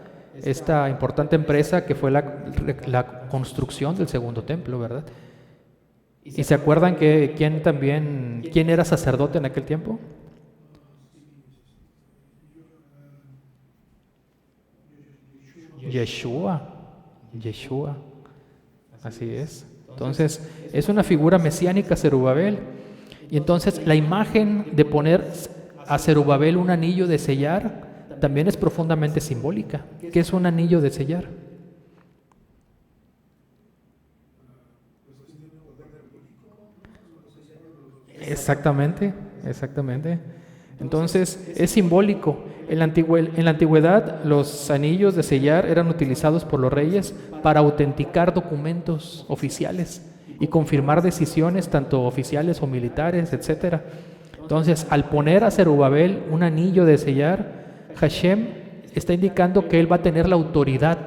esta importante empresa que fue la construcción del segundo templo, ¿verdad? ¿Y se acuerdan quién era sacerdote en aquel tiempo? Yeshua. Yeshua. Así es. Entonces, es una figura mesiánica Zerubabel. Y entonces la imagen de poner a Zerubabel un anillo de sellar también es profundamente simbólica. ¿Qué es un anillo de sellar? Exactamente, exactamente. Entonces, es simbólico. En la antigüedad, los anillos de sellar eran utilizados por los reyes para autenticar documentos oficiales y confirmar decisiones, tanto oficiales o militares, etc. Entonces, al poner a Zerubabel un anillo de sellar, Hashem está indicando que él va a tener la autoridad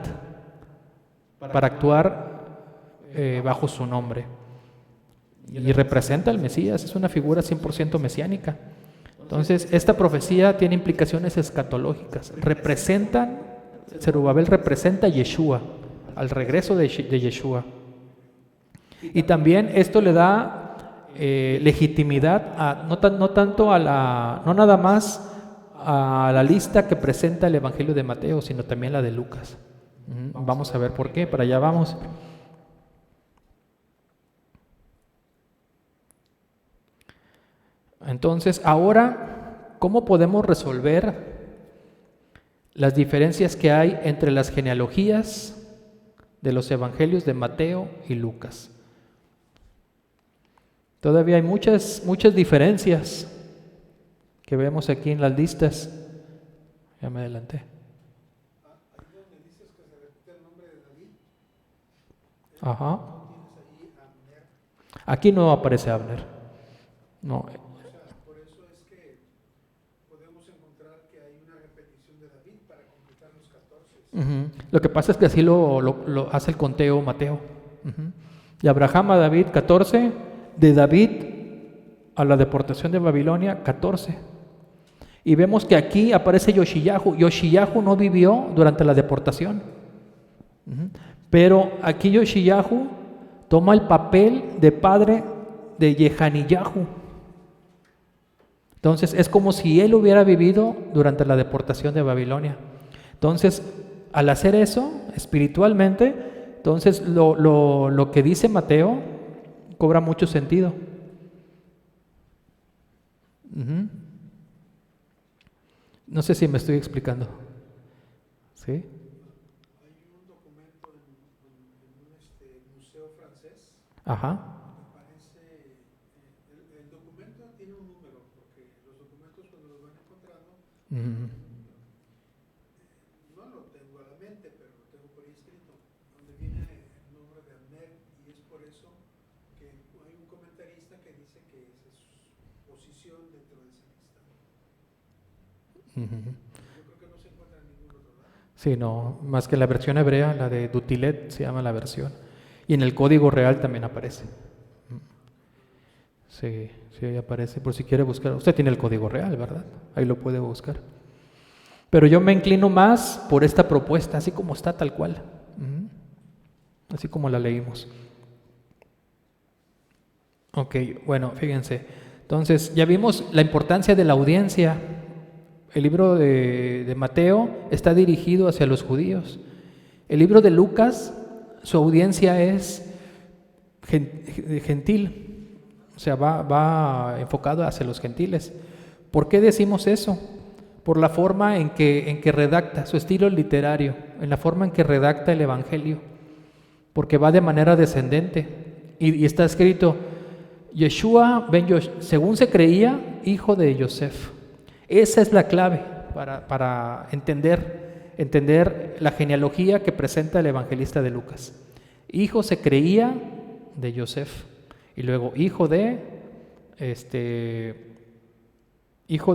para actuar bajo su nombre. Y representa al Mesías, es una figura 100% mesiánica. Entonces, esta profecía tiene implicaciones escatológicas. Zerubabel representa a Yeshua, al regreso de Yeshua. Y también esto le da legitimidad no nada más a la lista que presenta el Evangelio de Mateo, sino también la de Lucas. Vamos a ver por qué, para allá vamos. Entonces, ahora, ¿cómo podemos resolver las diferencias que hay entre las genealogías de los evangelios de Mateo y Lucas? Todavía hay muchas diferencias que vemos aquí en las listas. Ya me adelanté. Ahí donde dices que se repite el nombre de David, Ajá. tienes ahí a Abner. Aquí no aparece Abner. No. O sea, por eso es que podemos encontrar que hay una repetición de David para completar los 14. Lo que pasa es que así lo hace el conteo Mateo. De Abraham a David, 14. De David a la deportación de Babilonia, 14. Y vemos que aquí aparece Yoshiyahu. Yoshiyahu no vivió durante la deportación. Pero aquí Yoshiyahu toma el papel de padre de Jehaniyahu. Entonces es como si él hubiera vivido durante la deportación de Babilonia. Entonces, al hacer eso, espiritualmente, entonces lo que dice Mateo cobra mucho sentido. No sé si me estoy explicando. ¿Sí? Hay un documento en un museo francés. Ajá. Me parece, el documento tiene un número, porque los documentos cuando los van encontrando, no lo tengo a la mente, pero lo tengo por ahí escrito, donde viene el nombre de Abner, y es por eso que hay un comentarista que dice que esa es su posición dentro de esa lista. Yo creo que no se encuentra en ningún otro lado. Sí, no, más que la versión hebrea, la de Dutilet se llama la versión. Y en el Código Real también aparece. Sí, ahí aparece, por si quiere buscar. Usted tiene el Código Real, ¿verdad? Ahí lo puede buscar. Pero yo me inclino más por esta propuesta, así como está, tal cual. Así como la leímos. Ok, bueno, fíjense. Entonces, ya vimos la importancia de la audiencia. El libro de Mateo está dirigido hacia los judíos. El libro de Lucas, su audiencia es gentil, o sea, va enfocado hacia los gentiles. ¿Por qué decimos eso? Por la forma en que redacta, su estilo literario, en la forma en que redacta el Evangelio, porque va de manera descendente. Y está escrito, Yeshua según se creía, hijo de Yosef. Esa es la clave para entender la genealogía que presenta el evangelista de Lucas. Hijo se creía de Yosef, y luego hijo de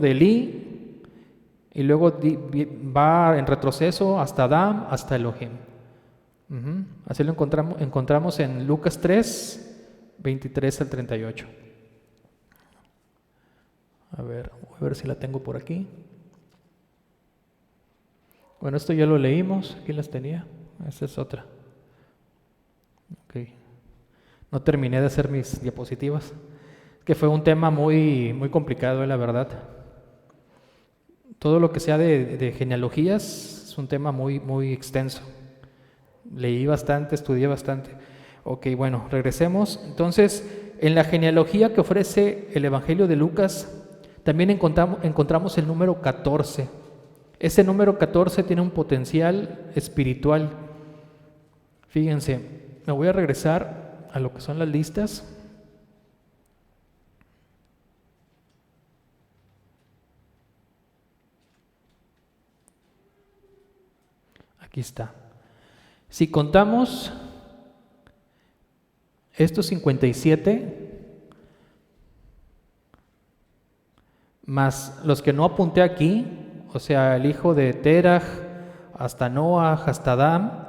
Elí, y luego va en retroceso hasta Adán, hasta Elohim. Así lo encontramos en Lucas 3, 23 al 38. A ver si la tengo por aquí. Bueno, esto ya lo leímos, aquí las tenía. Esta es otra. Okay. No terminé de hacer mis diapositivas, que fue un tema muy, muy complicado, la verdad. Todo lo que sea de genealogías es un tema muy, muy extenso. Leí bastante, estudié bastante. Ok, bueno, regresemos. Entonces, en la genealogía que ofrece el Evangelio de Lucas, también encontramos el número 14. Ese número 14 tiene un potencial espiritual. Fíjense, me voy a regresar a lo que son las listas. Aquí está. Si contamos estos 57 más los que no apunté aquí, o sea, el hijo de Terah hasta Noah, hasta Adán,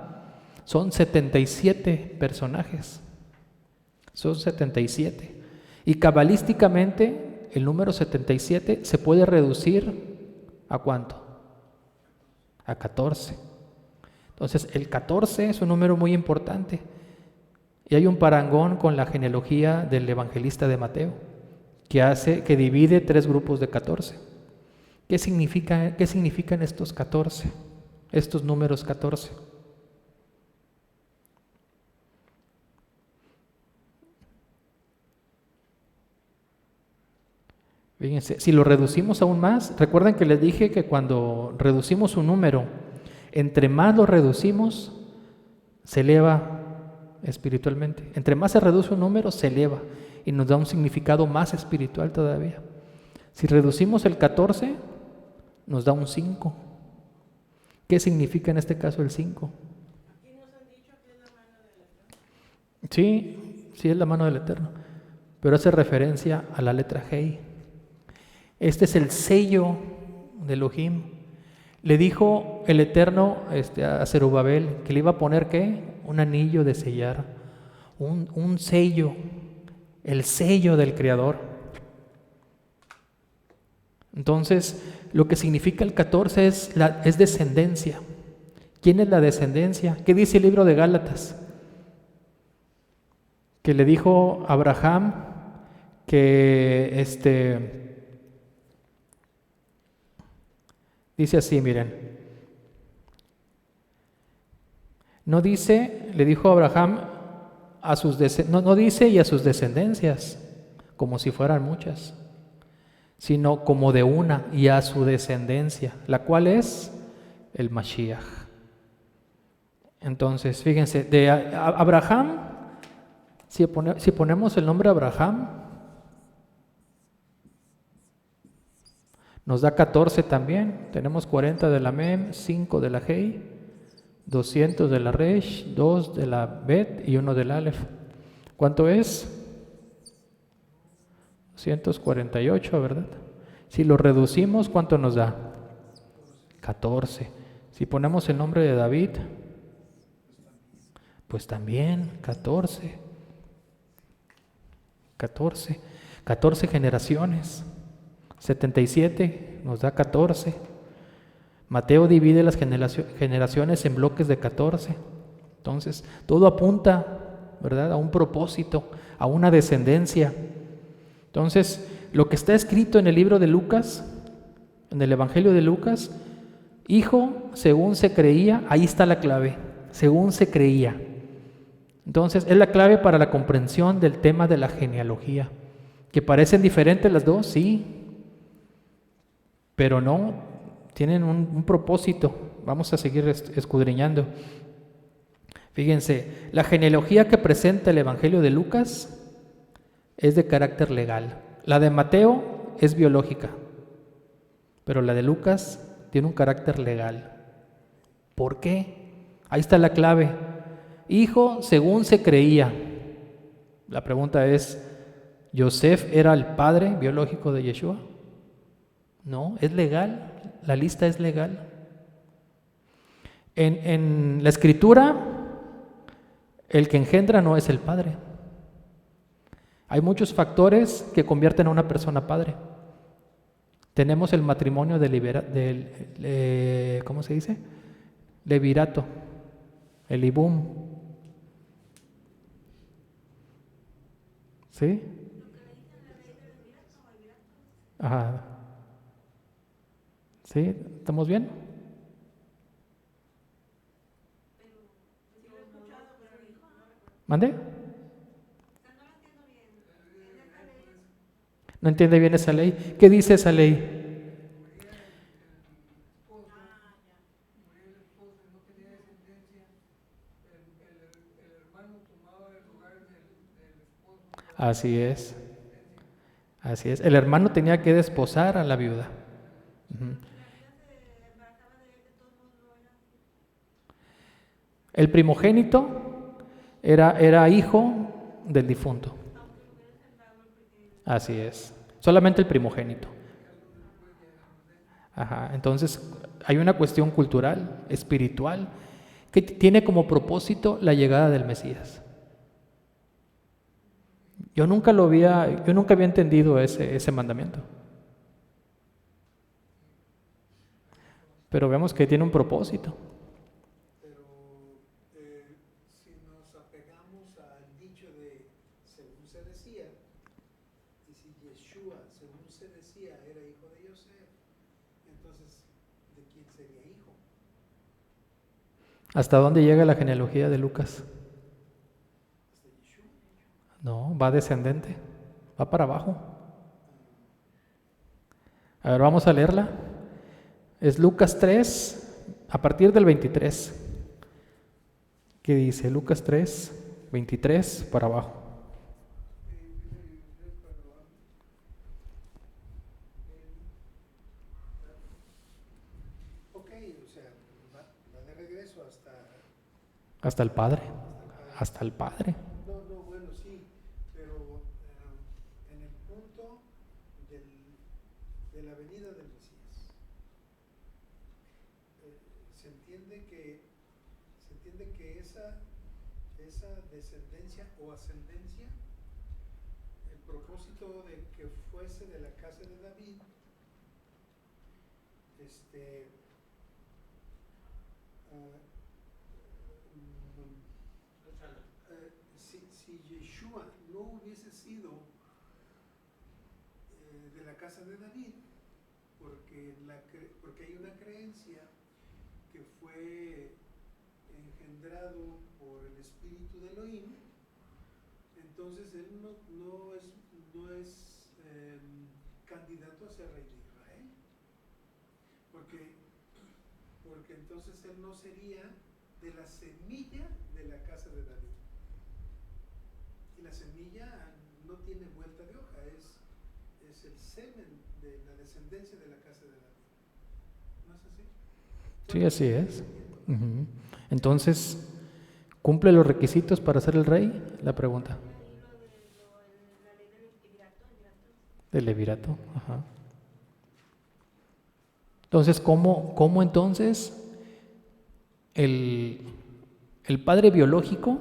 son 77 personajes. Son 77. Y cabalísticamente el número 77 se puede reducir ¿a cuánto? A 14. Entonces el 14 es un número muy importante. Y hay un parangón con la genealogía del evangelista de Mateo, que divide 3 grupos de 14. ¿Qué significan estos 14? Estos números 14. Fíjense, si lo reducimos aún más, recuerden que les dije que cuando reducimos un número, entre más lo reducimos, se eleva espiritualmente. Entre más se reduce un número, se eleva y nos da un significado más espiritual todavía. Si reducimos el 14, nos da un 5. ¿Qué significa en este caso el 5? Aquí nos han dicho que es la mano del Eterno. Sí, es la mano del Eterno, pero hace referencia a la letra Hei. Este es el sello de Elohim. Le dijo el Eterno a Zerubabel que le iba a poner ¿qué? Un anillo de sellar, un sello, el sello del Creador. Entonces, lo que significa el 14 es descendencia. ¿Quién es la descendencia? ¿Qué dice el libro de Gálatas? Que le dijo a Abraham que dice así, miren. No dice, le dijo a Abraham no dice y a sus descendencias, como si fueran muchas, sino como de una y a su descendencia, la cual es el Mashiach. Entonces, fíjense, de Abraham, si ponemos el nombre Abraham, nos da 14 también. Tenemos 40 de la Mem, 5 de la Hei, 200 de la Resh, 2 de la Bet y 1 del Aleph. ¿Cuánto es? 248, ¿verdad? Si lo reducimos, ¿cuánto nos da? 14. Si ponemos el nombre de David, pues también 14. 14 generaciones. 77 nos da 14. Mateo divide las generaciones en bloques de 14. Entonces, todo apunta, ¿verdad?, a un propósito, a una descendencia. Entonces, lo que está escrito en el libro de Lucas, en el Evangelio de Lucas, hijo, según se creía, ahí está la clave, según se creía. Entonces, es la clave para la comprensión del tema de la genealogía. ¿Que parecen diferentes las dos? Sí, pero no, tienen un propósito. Vamos a seguir escudriñando. Fíjense, la genealogía que presenta el Evangelio de Lucas es de carácter legal. La de Mateo es biológica, pero la de Lucas tiene un carácter legal. ¿Por qué? Ahí está la clave. Hijo, según se creía. La pregunta es, ¿Yosef era el padre biológico de Yeshua? No, es legal, la lista es legal. En la escritura, el que engendra no es el padre. Hay muchos factores que convierten a una persona padre. Tenemos el matrimonio ¿cómo se dice? Levirato, el ibum. ¿Sí? Ajá. ¿Sí? ¿Estamos bien? ¿Mande? No entiende bien esa ley. ¿Qué dice esa ley? Así es. Así es. El hermano tenía que desposar a la viuda. Ujú. El primogénito era hijo del difunto. Así es. Solamente el primogénito. Ajá. Entonces, hay una cuestión cultural, espiritual, que tiene como propósito la llegada del Mesías. Yo nunca había entendido ese mandamiento. Pero vemos que tiene un propósito. Pero si nos apegamos al dicho de según se decía, y si Yeshua, según se decía, era hijo de Yosef, entonces, ¿de quién sería hijo? ¿Hasta dónde llega la genealogía de Lucas? ¿Hasta Yeshua? No, va descendente, va para abajo. A ver, vamos a leerla. Es Lucas 3, a partir del 23. ¿Qué dice? Lucas 3, 23 para abajo. Ok, o sea, va de regreso Hasta el Padre. hasta el Hasta el Padre. No, bueno, sí, pero en el punto de la venida del Mesías, se entiende que esa descendencia o ascendencia, el propósito de que fuese de la casa de David, si Yeshua no hubiese sido de la casa de David, porque hay una creencia que fue engendrado por el espíritu de Elohim, entonces él no es candidato a ser rey de Israel, porque entonces él no sería de la semilla de la casa de David. Y la semilla no tiene vuelta de hoja, es el semen de la descendencia de la casa de David. ¿No es así? Sí, así es. Ujú. Entonces, ¿cumple los requisitos para ser el rey? La pregunta. La ley del levirato, Del levirato. Ajá. Entonces, ¿cómo entonces el padre biológico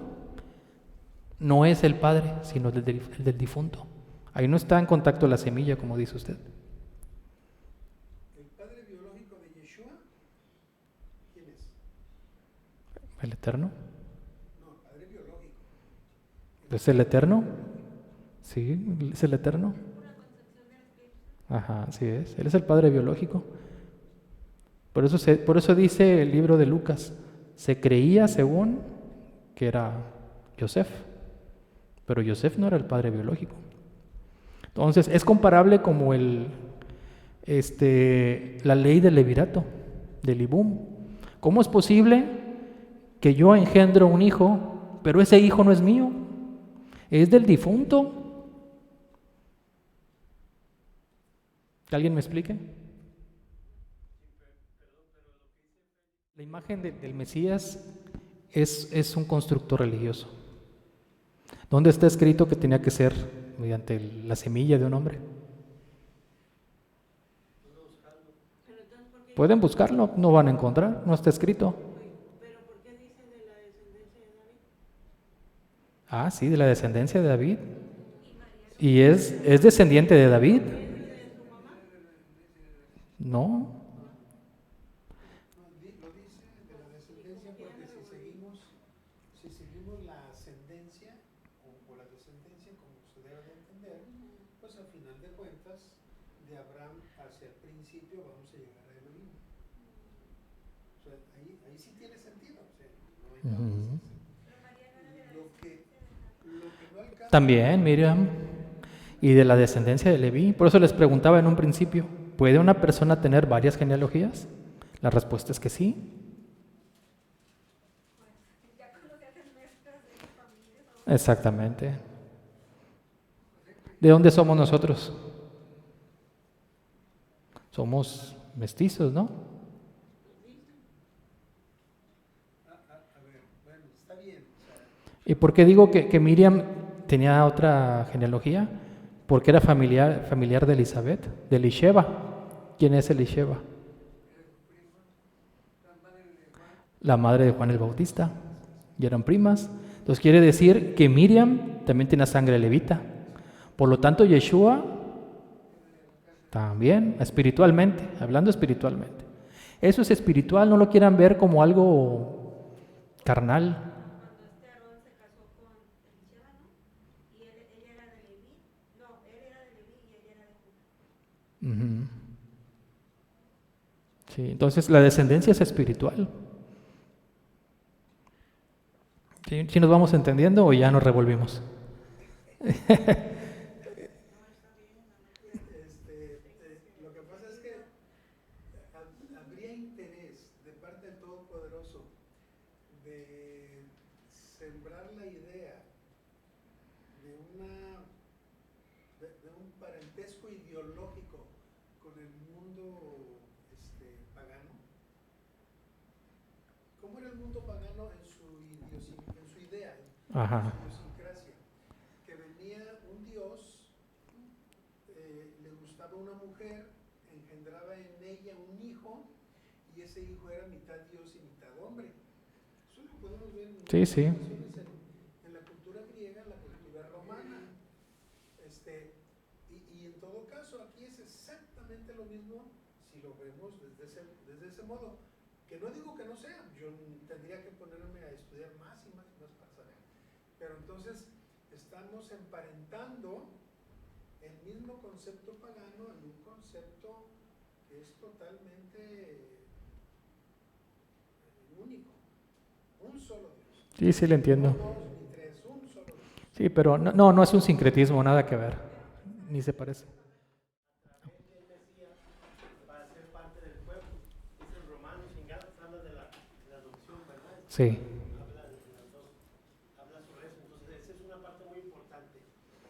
no es el padre, sino el del difunto? Ahí no está en contacto la semilla, como dice usted. ¿El padre biológico de Yeshua? ¿Quién es? ¿El eterno? No, el padre biológico. ¿Es el eterno? Sí, es el eterno. Ajá, así es. Él es el padre biológico. Por eso dice el libro de Lucas, se creía según que era Yosef, pero Yosef no era el padre biológico. Entonces, es comparable como la ley del levirato, del Ibum. ¿Cómo es posible que yo engendro un hijo, pero ese hijo no es mío? Es del difunto. ¿Que alguien me explique? La imagen del Mesías es un constructo religioso. ¿Dónde está escrito que tenía que ser mediante la semilla de un hombre? Pueden buscarlo, no van a encontrar, no está escrito. pero ¿por qué dice de la descendencia de David? Ah, sí, de la descendencia de David. ¿Y es descendiente de David? No. Lo dice de la descendencia porque si seguimos la ascendencia o la descendencia como se debe de entender, pues al final de cuentas, de Abraham hacia el principio vamos a llegar a Elohim. O sea, ahí sí tiene sentido, o sea, no hay Ujú. lo que También Miriam y de la descendencia de Leví. Por eso les preguntaba en un principio, ¿puede una persona tener varias genealogías? La respuesta es que sí. Exactamente. ¿De dónde somos nosotros? Somos mestizos, ¿no? A ver, bueno, está bien. O sea, ¿Y por qué digo que Miriam tenía otra genealogía? Porque era familiar de Elizabeth, de Elisheba. ¿Quién es Elisheba? La madre de Juan el Bautista. Y eran primas. Entonces quiere decir que Miriam también tiene sangre levita. Por lo tanto, Yeshua también, espiritualmente, hablando espiritualmente. Eso es espiritual, no lo quieran ver como algo carnal. Cuando Aarón se casó con Elisheba, ¿no? Y ella era de Leví. No, él era de Leví y ella era de Judá. Ujú. Sí, entonces la descendencia es espiritual. ¿Sí nos vamos entendiendo o ya nos revolvimos? lo que pasa es que habría interés de parte del Todopoderoso de sembrar la idea de un parentesco ideológico con el mundo pagano. ¿Cómo era el mundo pagano en su idea, Ajá. en su idiosincrasia? Que venía un dios, le gustaba una mujer, engendraba en ella un hijo, y ese hijo era mitad dios y mitad hombre. Eso lo podemos ver en Sí, sí. ocasiones en la cultura griega, en la cultura romana. Y en todo caso, aquí es exactamente lo mismo si lo vemos desde ese modo. Que no digo que no sea, yo tendría que ponerme a estudiar más y más y más para saber. Pero entonces estamos emparentando el mismo concepto pagano en un concepto que es totalmente único. Un solo Dios. Sí, sí, le entiendo. No dos ni tres, un solo Dios. Sí, pero no es un sincretismo, nada que ver. Ni se parece. Para ser parte del pueblo. Dice en Romanos, en Gálatas habla de la adopción, ¿verdad? Sí. Habla de las dos, habla sobre eso. Entonces, esa es una parte muy importante.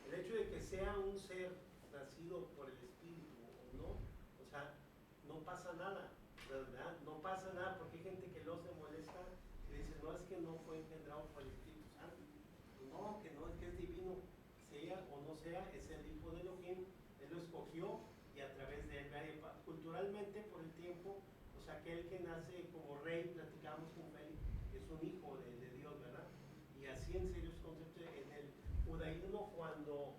El hecho de que sea un ser nacido por el Espíritu o no, o sea, no pasa nada, ¿verdad? No pasa nada porque hay gente que luego se molesta y dice, no, es que no fue engendrado por el Espíritu Santo. No, que no, es que es divino, sea o no sea, es el hijo de Elohim, él lo escogió y a través de él, culturalmente por el tiempo, o sea, aquel que nace como rey, platicamos con Félix, es un hijo de Dios, ¿verdad? Y así en serios conceptos, en el judaísmo cuando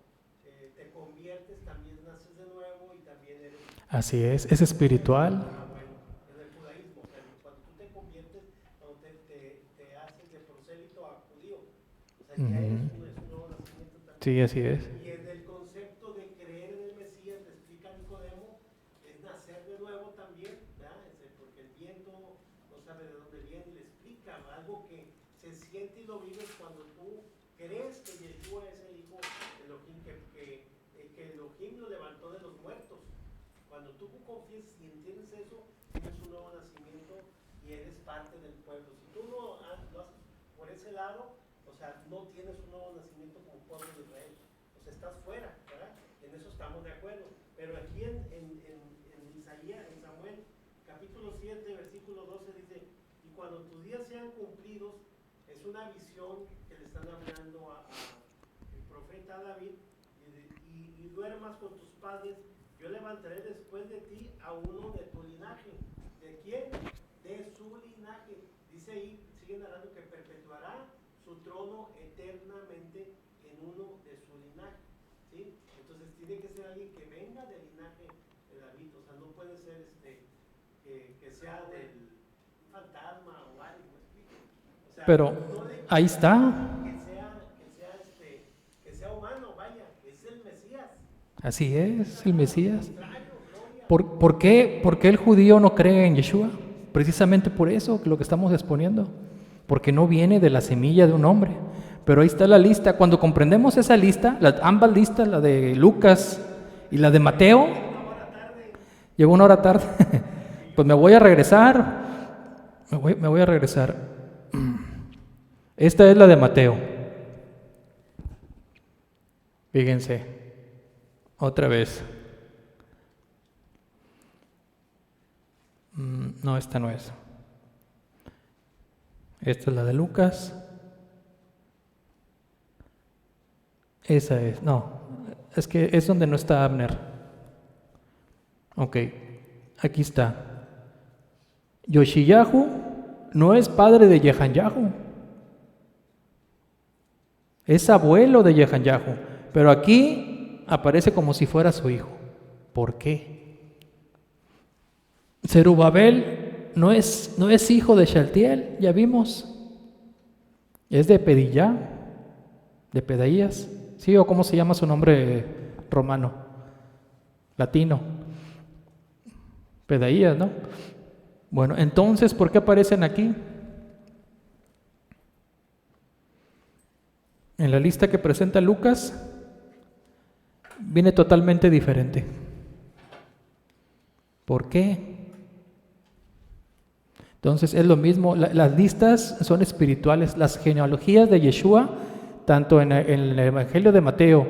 te conviertes también naces de nuevo y también eres... Así es espiritual. Bueno, en el judaísmo, pero cuando tú te conviertes, cuando te haces de prosélito a judío, o sea, ya es un nuevo nacimiento también. Sí, así es. Y en el concepto de creer en el Mesías, le explica Nicodemo, es nacer de nuevo también, ¿verdad? Porque el viento no sabe de dónde viene y le explica algo que se siente y lo vives cuando tú crees que Yeshua es el Hijo de Elohim, que Elohim lo levantó de los muertos. Cuando tú confiesas y entiendes eso, tienes un nuevo nacimiento y eres parte del pueblo. Si tú lo haces por ese lado, o sea, no tienes un nuevo nacimiento como pueblo de Israel. O sea, estás fuera, ¿verdad? En eso estamos de acuerdo. Pero aquí en Isaías, en Samuel, capítulo 7, versículo 12, dice, y cuando tus días sean cumplidos, es una visión que le están hablando el profeta David, y duermas con tus padres, yo levantaré después de ti a uno de tu linaje. ¿De quién? De su linaje. Dice ahí, sigue narrando que perpetuará su trono eternamente en uno de su linaje. ¿Sí? Entonces tiene que ser alguien que venga del linaje de David. O sea, no puede ser que sea del fantasma o algo. ¿Me explico? O sea, Pero no ahí está. Que sea humano, vaya, es el Mesías. Así es, el Mesías. ¿Por qué el judío no cree en Yeshua? Precisamente por eso, lo que estamos exponiendo. Porque no viene de la semilla de un hombre. Pero ahí está la lista. Cuando comprendemos esa lista, ambas listas, la de Lucas y la de Mateo, llegó una hora tarde. Pues me voy a regresar. Me voy a regresar. Esta es la de Mateo. Fíjense, otra vez. No, esta no es. Esta es la de Lucas. Esa es, no, es que es donde no está Abner. Ok, aquí está. Yoshiyahu no es padre de Jehanyahu, es abuelo de Jehanyahu, pero aquí aparece como si fuera su hijo. ¿Por qué? Zerubabel no es hijo de Shaltiel, ya vimos, es de Pedillá, de Pedaías. ¿Sí? ¿O cómo se llama su nombre romano? Latino. Pedaías, ¿no? Bueno, entonces, ¿por qué aparecen aquí? En la lista que presenta Lucas, viene totalmente diferente. ¿Por qué? Entonces, es lo mismo. Las listas son espirituales. Las genealogías de Yeshua, tanto en el Evangelio de Mateo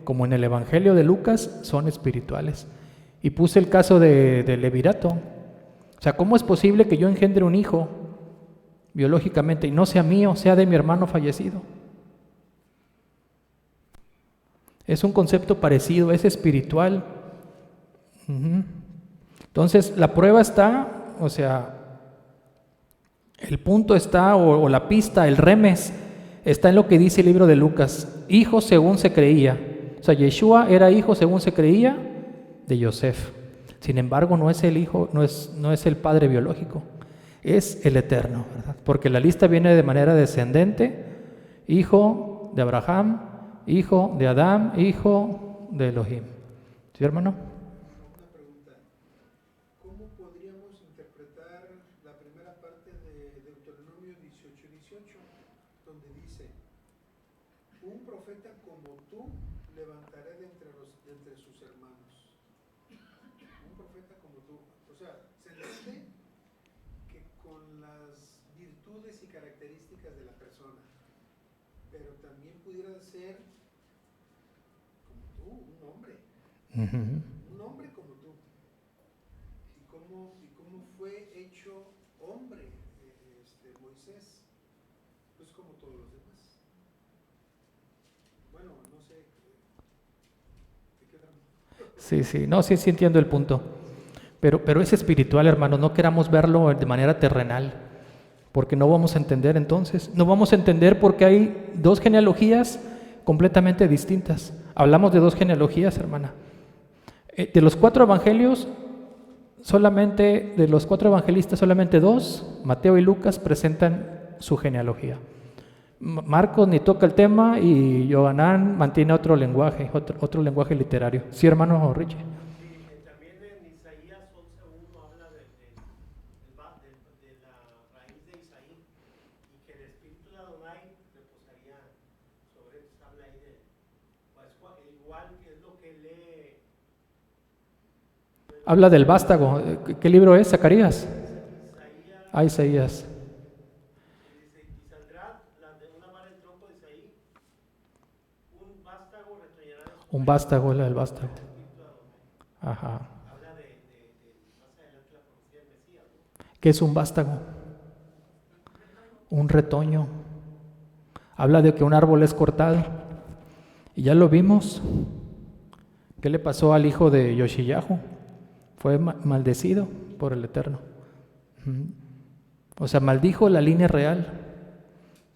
como en el Evangelio de Lucas, son espirituales. Y puse el caso de Levirato. O sea, ¿cómo es posible que yo engendre un hijo biológicamente y no sea mío, sea de mi hermano fallecido? Es un concepto parecido, es espiritual. Entonces, la prueba está, o sea, el punto está, o la pista, el remes, está en lo que dice el libro de Lucas. Hijo según se creía. O sea, Yeshua era hijo según se creía de Yosef. Sin embargo, no es el hijo, no es el padre biológico, es el eterno, ¿verdad? Porque la lista viene de manera descendente: hijo de Abraham, hijo de Adán, hijo de Elohim. ¿Sí, hermano? Una pregunta. ¿Cómo podríamos interpretar la primera parte de Deuteronomio 18:18, donde dice: un profeta como tú levantaré de entre sus hermanos? Un profeta como tú. O sea, se entiende que con las virtudes y características de la persona, pero también pudiera ser como tú, un hombre. Un hombre como tú. ¿Y cómo fue hecho hombre Moisés? Pues como todos los demás. Bueno, no sé. ¿Te quedan? Sí, no, sí entiendo el punto. Pero es espiritual, hermano, no queramos verlo de manera terrenal, porque no vamos a entender entonces. No vamos a entender porque hay dos genealogías completamente distintas. Hablamos de dos genealogías, hermana. De los cuatro evangelios, de los cuatro evangelistas, solamente dos, Mateo y Lucas, presentan su genealogía. Marcos ni toca el tema y Yohanan mantiene otro lenguaje literario. ¿Sí, hermano Richie? Sí, también en Isaías 11:1 habla de la raíz de Isaí y que el espíritu de Adonai reposaría sobre él. Habla ahí de, pues, igual que es lo que lee. Habla del vástago. ¿Qué libro es? ¿Zacarías? Isaías. Dice: y saldrá de una vara del tronco de Isaí, un vástago retoñará de su Un vástago, el vástago. espíritu de Adonai. Ajá. Habla de más adelante la profecía del Mesías, ¿no? ¿Qué es un vástago? Un retoño. Habla de que un árbol es cortado. Y ya lo vimos. ¿Qué le pasó al hijo de Yoshiyahu? Fue maldecido por el Eterno. O sea, maldijo la línea real.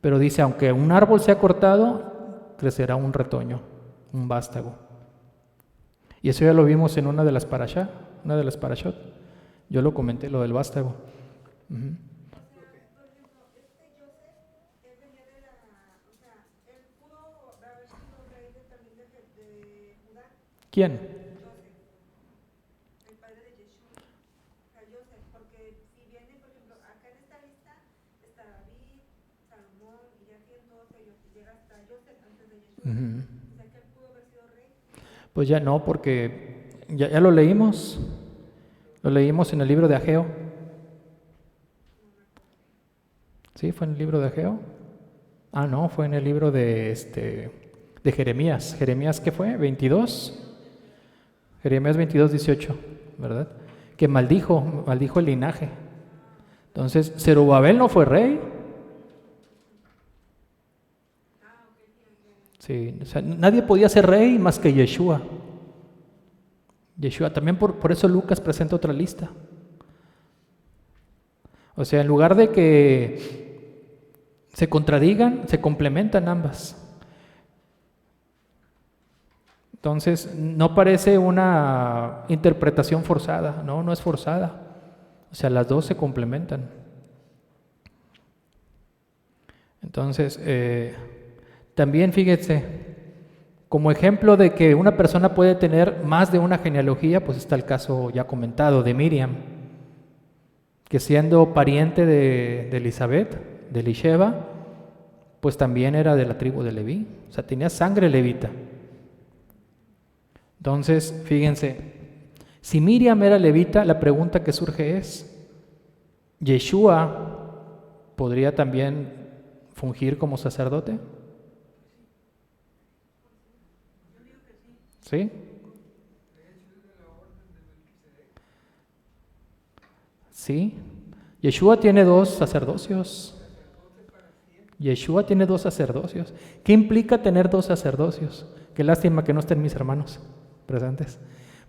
Pero dice, aunque un árbol sea cortado, crecerá un retoño, un vástago. Y eso ya lo vimos en una de las parashá, una de las parashot. Yo lo comenté, lo del vástago. Por ejemplo, Joseph, él venía de la, o sea, él pudo haber sido rey también de Judá. ¿Quién? Joseph, el padre de Yeshua, a Joseph, porque si viene, por ejemplo, acá en esta lista está David, Salomón, y ya tienen todos ellos, y llega hasta Joseph antes de Yeshua. Ujú. O sea que él pudo haber sido rey. Pues ya no, porque ya lo leímos. Lo leímos en el libro de Ageo. ¿Sí? ¿Fue en el libro de Ageo? Ah, no, fue en el libro de Jeremías. ¿Jeremías qué fue? ¿22? Jeremías 22, 18, ¿verdad? Que maldijo el linaje. Entonces, Zerubabel no fue rey. Sí, o sea, nadie podía ser rey más que Yeshua. Yeshua, también por eso Lucas presenta otra lista. O sea, en lugar de que se contradigan, se complementan ambas. Entonces, no parece una interpretación forzada, no es forzada. O sea, las dos se complementan. Entonces, también fíjense, como ejemplo de que una persona puede tener más de una genealogía, pues está el caso ya comentado de Miriam, que siendo pariente de Elizabeth, de Elisheba, pues también era de la tribu de Leví, o sea, tenía sangre levita. Entonces, fíjense, si Miriam era levita, la pregunta que surge es, ¿Yeshua podría también fungir como sacerdote? ¿Sí? Sí. Yeshua tiene dos sacerdocios. Yeshua tiene dos sacerdocios. ¿Qué implica tener dos sacerdocios? Qué lástima que no estén mis hermanos presentes.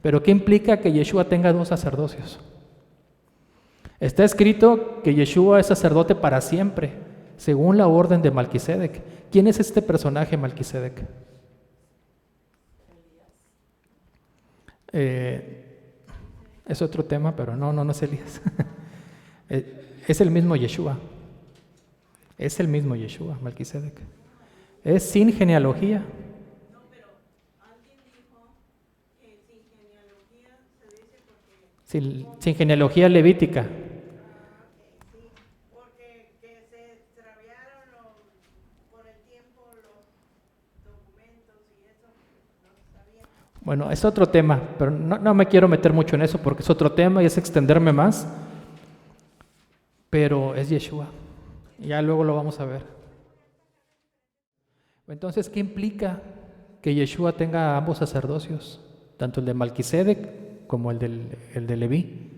Pero ¿qué implica que Yeshua tenga dos sacerdocios? Está escrito que Yeshua es sacerdote para siempre, según la orden de Malquisedec. ¿Quién es este personaje Malquisedec? Es otro tema, pero no es Elías. Es el mismo Yeshua. Es el mismo Yeshua, Malquisedec. Es sin genealogía. No, pero alguien dijo que sin genealogía se dice porque... Sin genealogía levítica. sí, porque que se extraviaron por el tiempo los documentos y eso, no se sabía. Bueno, es otro tema, pero no me quiero meter mucho en eso porque es otro tema y es extenderme más. Pero es Yeshua. Ya luego lo vamos a ver. Entonces, ¿qué implica que Yeshua tenga ambos sacerdocios? Tanto el de Malquisedec como el de Leví.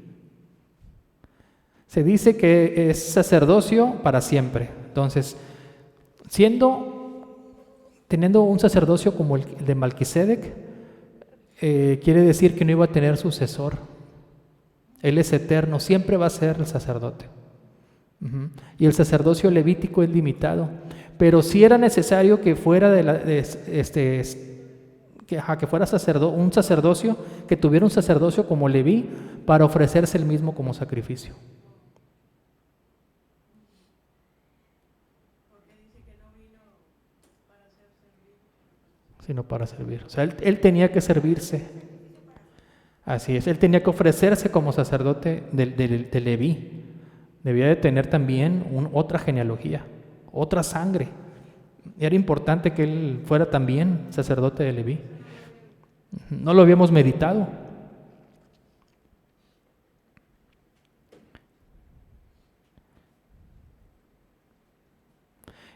Se dice que es sacerdocio para siempre. Entonces, teniendo un sacerdocio como el de Malquisedec, quiere decir que no iba a tener sucesor. Él es eterno, siempre va a ser el sacerdote. Y el sacerdocio levítico es limitado, pero sí era necesario que fuera que fuera un sacerdocio, que tuviera un sacerdocio como Leví para ofrecerse el mismo como sacrificio. Porque dice que no vino para ser servido. Sino para servir. O sea, él tenía que servirse. Así es, él tenía que ofrecerse como sacerdote de Leví. Debía de tener también otra genealogía, otra sangre. Era importante que él fuera también sacerdote de Leví. No lo habíamos meditado.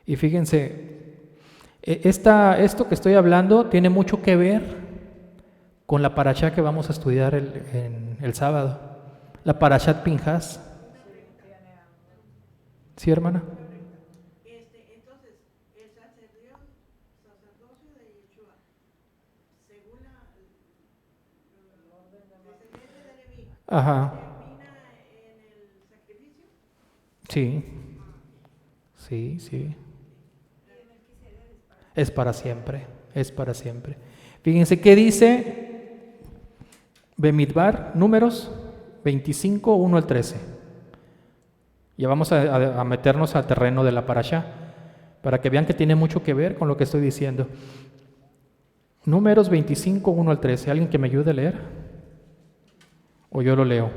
Y fíjense, esto que estoy hablando tiene mucho que ver con la parashá que vamos a estudiar el sábado, la parashat Pinhas. ¿Sí, hermana? Entonces, el sacerdocio de Yeshua, según el descendiente de Leví, Ajá. ¿termina en el sacrificio? Sí. Es para siempre, es para siempre. Fíjense qué dice Bemidbar, Números 25, 1 al 13. Ya vamos a meternos al terreno de la parashá, para que vean que tiene mucho que ver con lo que estoy diciendo. Números 25, 1 al 13. ¿Alguien que me ayude a leer? ¿O yo lo leo?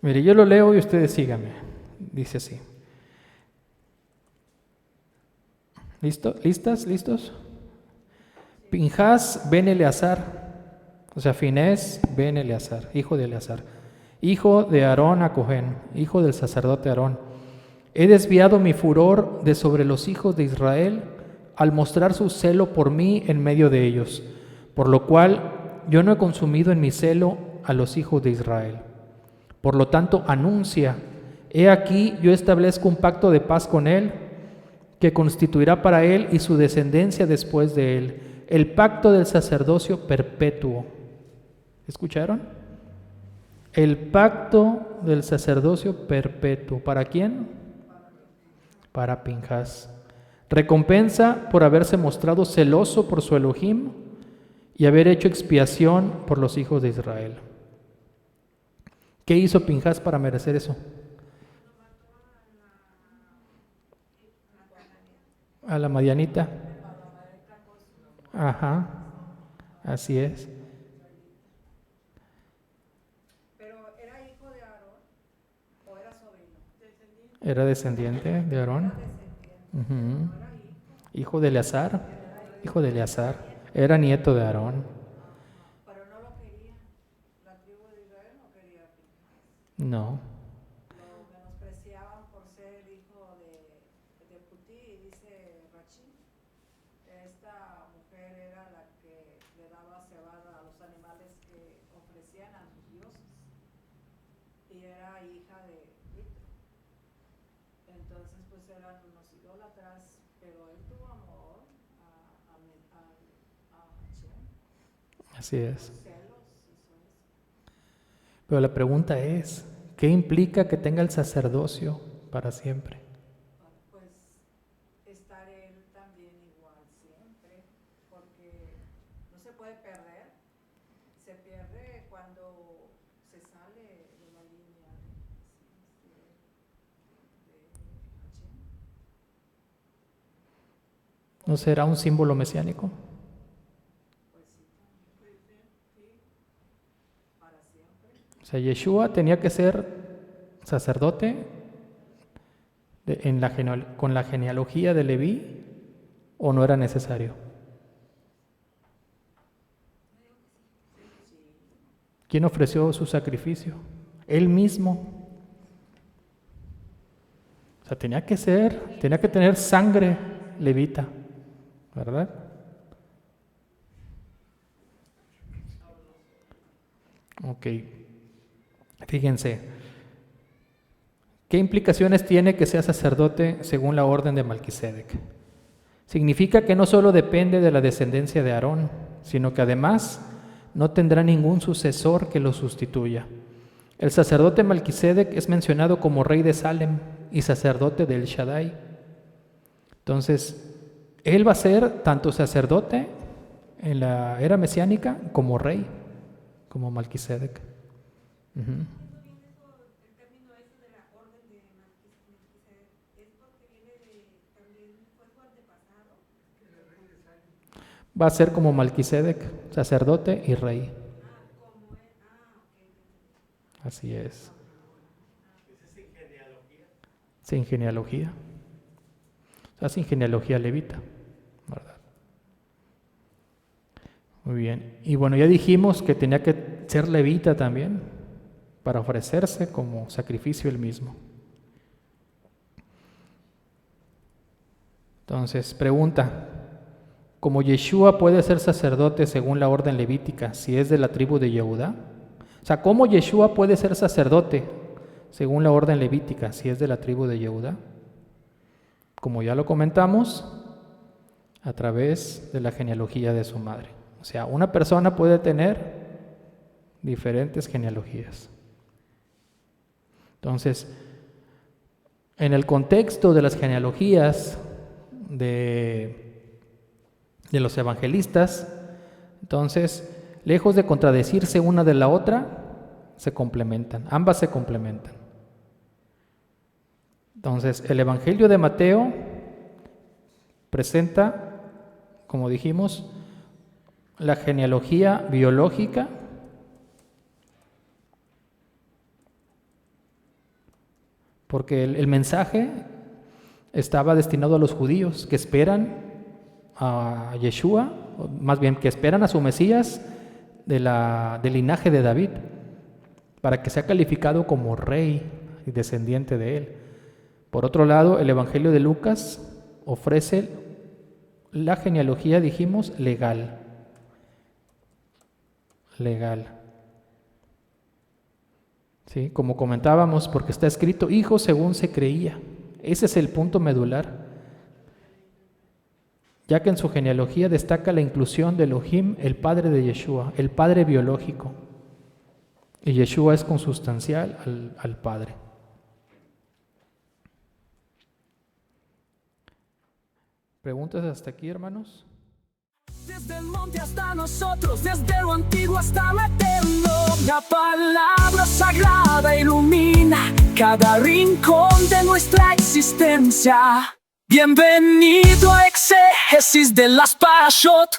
Mire, yo lo leo y ustedes síganme. Dice así. ¿Listo? ¿Listas? ¿Listos? Pinhas ben Eleazar, o sea, Finés ben Eleazar, hijo de Eleazar, hijo de Aarón a Cohen, hijo del sacerdote Aarón. He desviado mi furor de sobre los hijos de Israel al mostrar su celo por mí en medio de ellos, por lo cual yo no he consumido en mi celo a los hijos de Israel. Por lo tanto, anuncia, he aquí yo establezco un pacto de paz con él, que constituirá para él y su descendencia después de él, el pacto del sacerdocio perpetuo. ¿Escucharon? El pacto del sacerdocio perpetuo. ¿Para quién? Para Pinhas. Recompensa por haberse mostrado celoso por su Elohim y haber hecho expiación por los hijos de Israel. ¿Qué hizo Pinhas para merecer eso? A la Madianita. Ajá, así es. ¿Pero era hijo de Aarón o era sobrino? Era descendiente de Aarón. Ujú. Hijo de Eleazar. Hijo de Eleazar. Era nieto de Aarón. Pero no lo quería. La tribu de Israel no quería. No. Lo menospreciaban por ser hijo de Putí, y dice Rachid. Esta mujer era la que le daba cebada a los animales que ofrecían a sus dioses. Y era hija de Yitro. Entonces pues eran unos idólatras, pero él tuvo amor a Hashem. Así es. Celos hizo eso. Pero la pregunta es, ¿qué implica que tenga el sacerdocio para siempre? Pues estar él también igual siempre, porque no se puede perder. Se pierde cuando se sale de la línea de Hashem. ¿No será un símbolo mesiánico? Pues sí, sí, para siempre. O sea, Yeshua tenía que ser sacerdote con la genealogía de Leví, ¿o no era necesario? ¿Quién ofreció su sacrificio? Él mismo. O sea, tenía que tener sangre levita, ¿verdad? Ok. Fíjense, ¿qué implicaciones tiene que sea sacerdote según la orden de Malquisedec? Significa que no solo depende de la descendencia de Aarón, sino que además no tendrá ningún sucesor que lo sustituya. El sacerdote Malquisedec es mencionado como rey de Salem y sacerdote del Shaddai. Entonces, él va a ser tanto sacerdote en la era mesiánica como rey, como Malquisedec. Uh-huh. El término ese de la orden de Melquisedec, ¿es porque viene también fue su antepasado? Va a ser como Malquisedec, sacerdote y rey. Como él, ok. Así es. ¿Esa es sin genealogía? Sin genealogía. O sea, sin genealogía levita, ¿verdad? Muy bien. Y bueno, ya dijimos que tenía que ser levita también para ofrecerse como sacrificio él mismo. Entonces, pregunta, ¿cómo Yeshua puede ser sacerdote según la orden levítica si es de la tribu de Yehudá? O sea, ¿cómo Yeshua puede ser sacerdote según la orden levítica si es de la tribu de Yehudá? Como ya lo comentamos, a través de la genealogía de su madre. O sea, una persona puede tener diferentes genealogías. Entonces, en el contexto de las genealogías de los evangelistas, entonces, lejos de contradecirse una de la otra, se complementan, ambas se complementan. Entonces, el Evangelio de Mateo presenta, como dijimos, la genealogía biológica, porque el mensaje estaba destinado a los judíos que esperan a Yeshua, o más bien que esperan a su Mesías del linaje de David, para que sea calificado como rey y descendiente de él. Por otro lado, el Evangelio de Lucas ofrece la genealogía, dijimos, legal. ¿Sí? Como comentábamos, porque está escrito hijo según se creía. Ese es el punto medular, ya que en su genealogía destaca la inclusión de Elohim, el padre de Yeshua, el padre biológico. Y Yeshua es consustancial al Padre. ¿Preguntas hasta aquí, hermanos? Desde el monte hasta nosotros, desde lo antiguo hasta lo eterno, la palabra sagrada ilumina cada rincón de nuestra existencia. Bienvenido a Exégesis de las Parashot.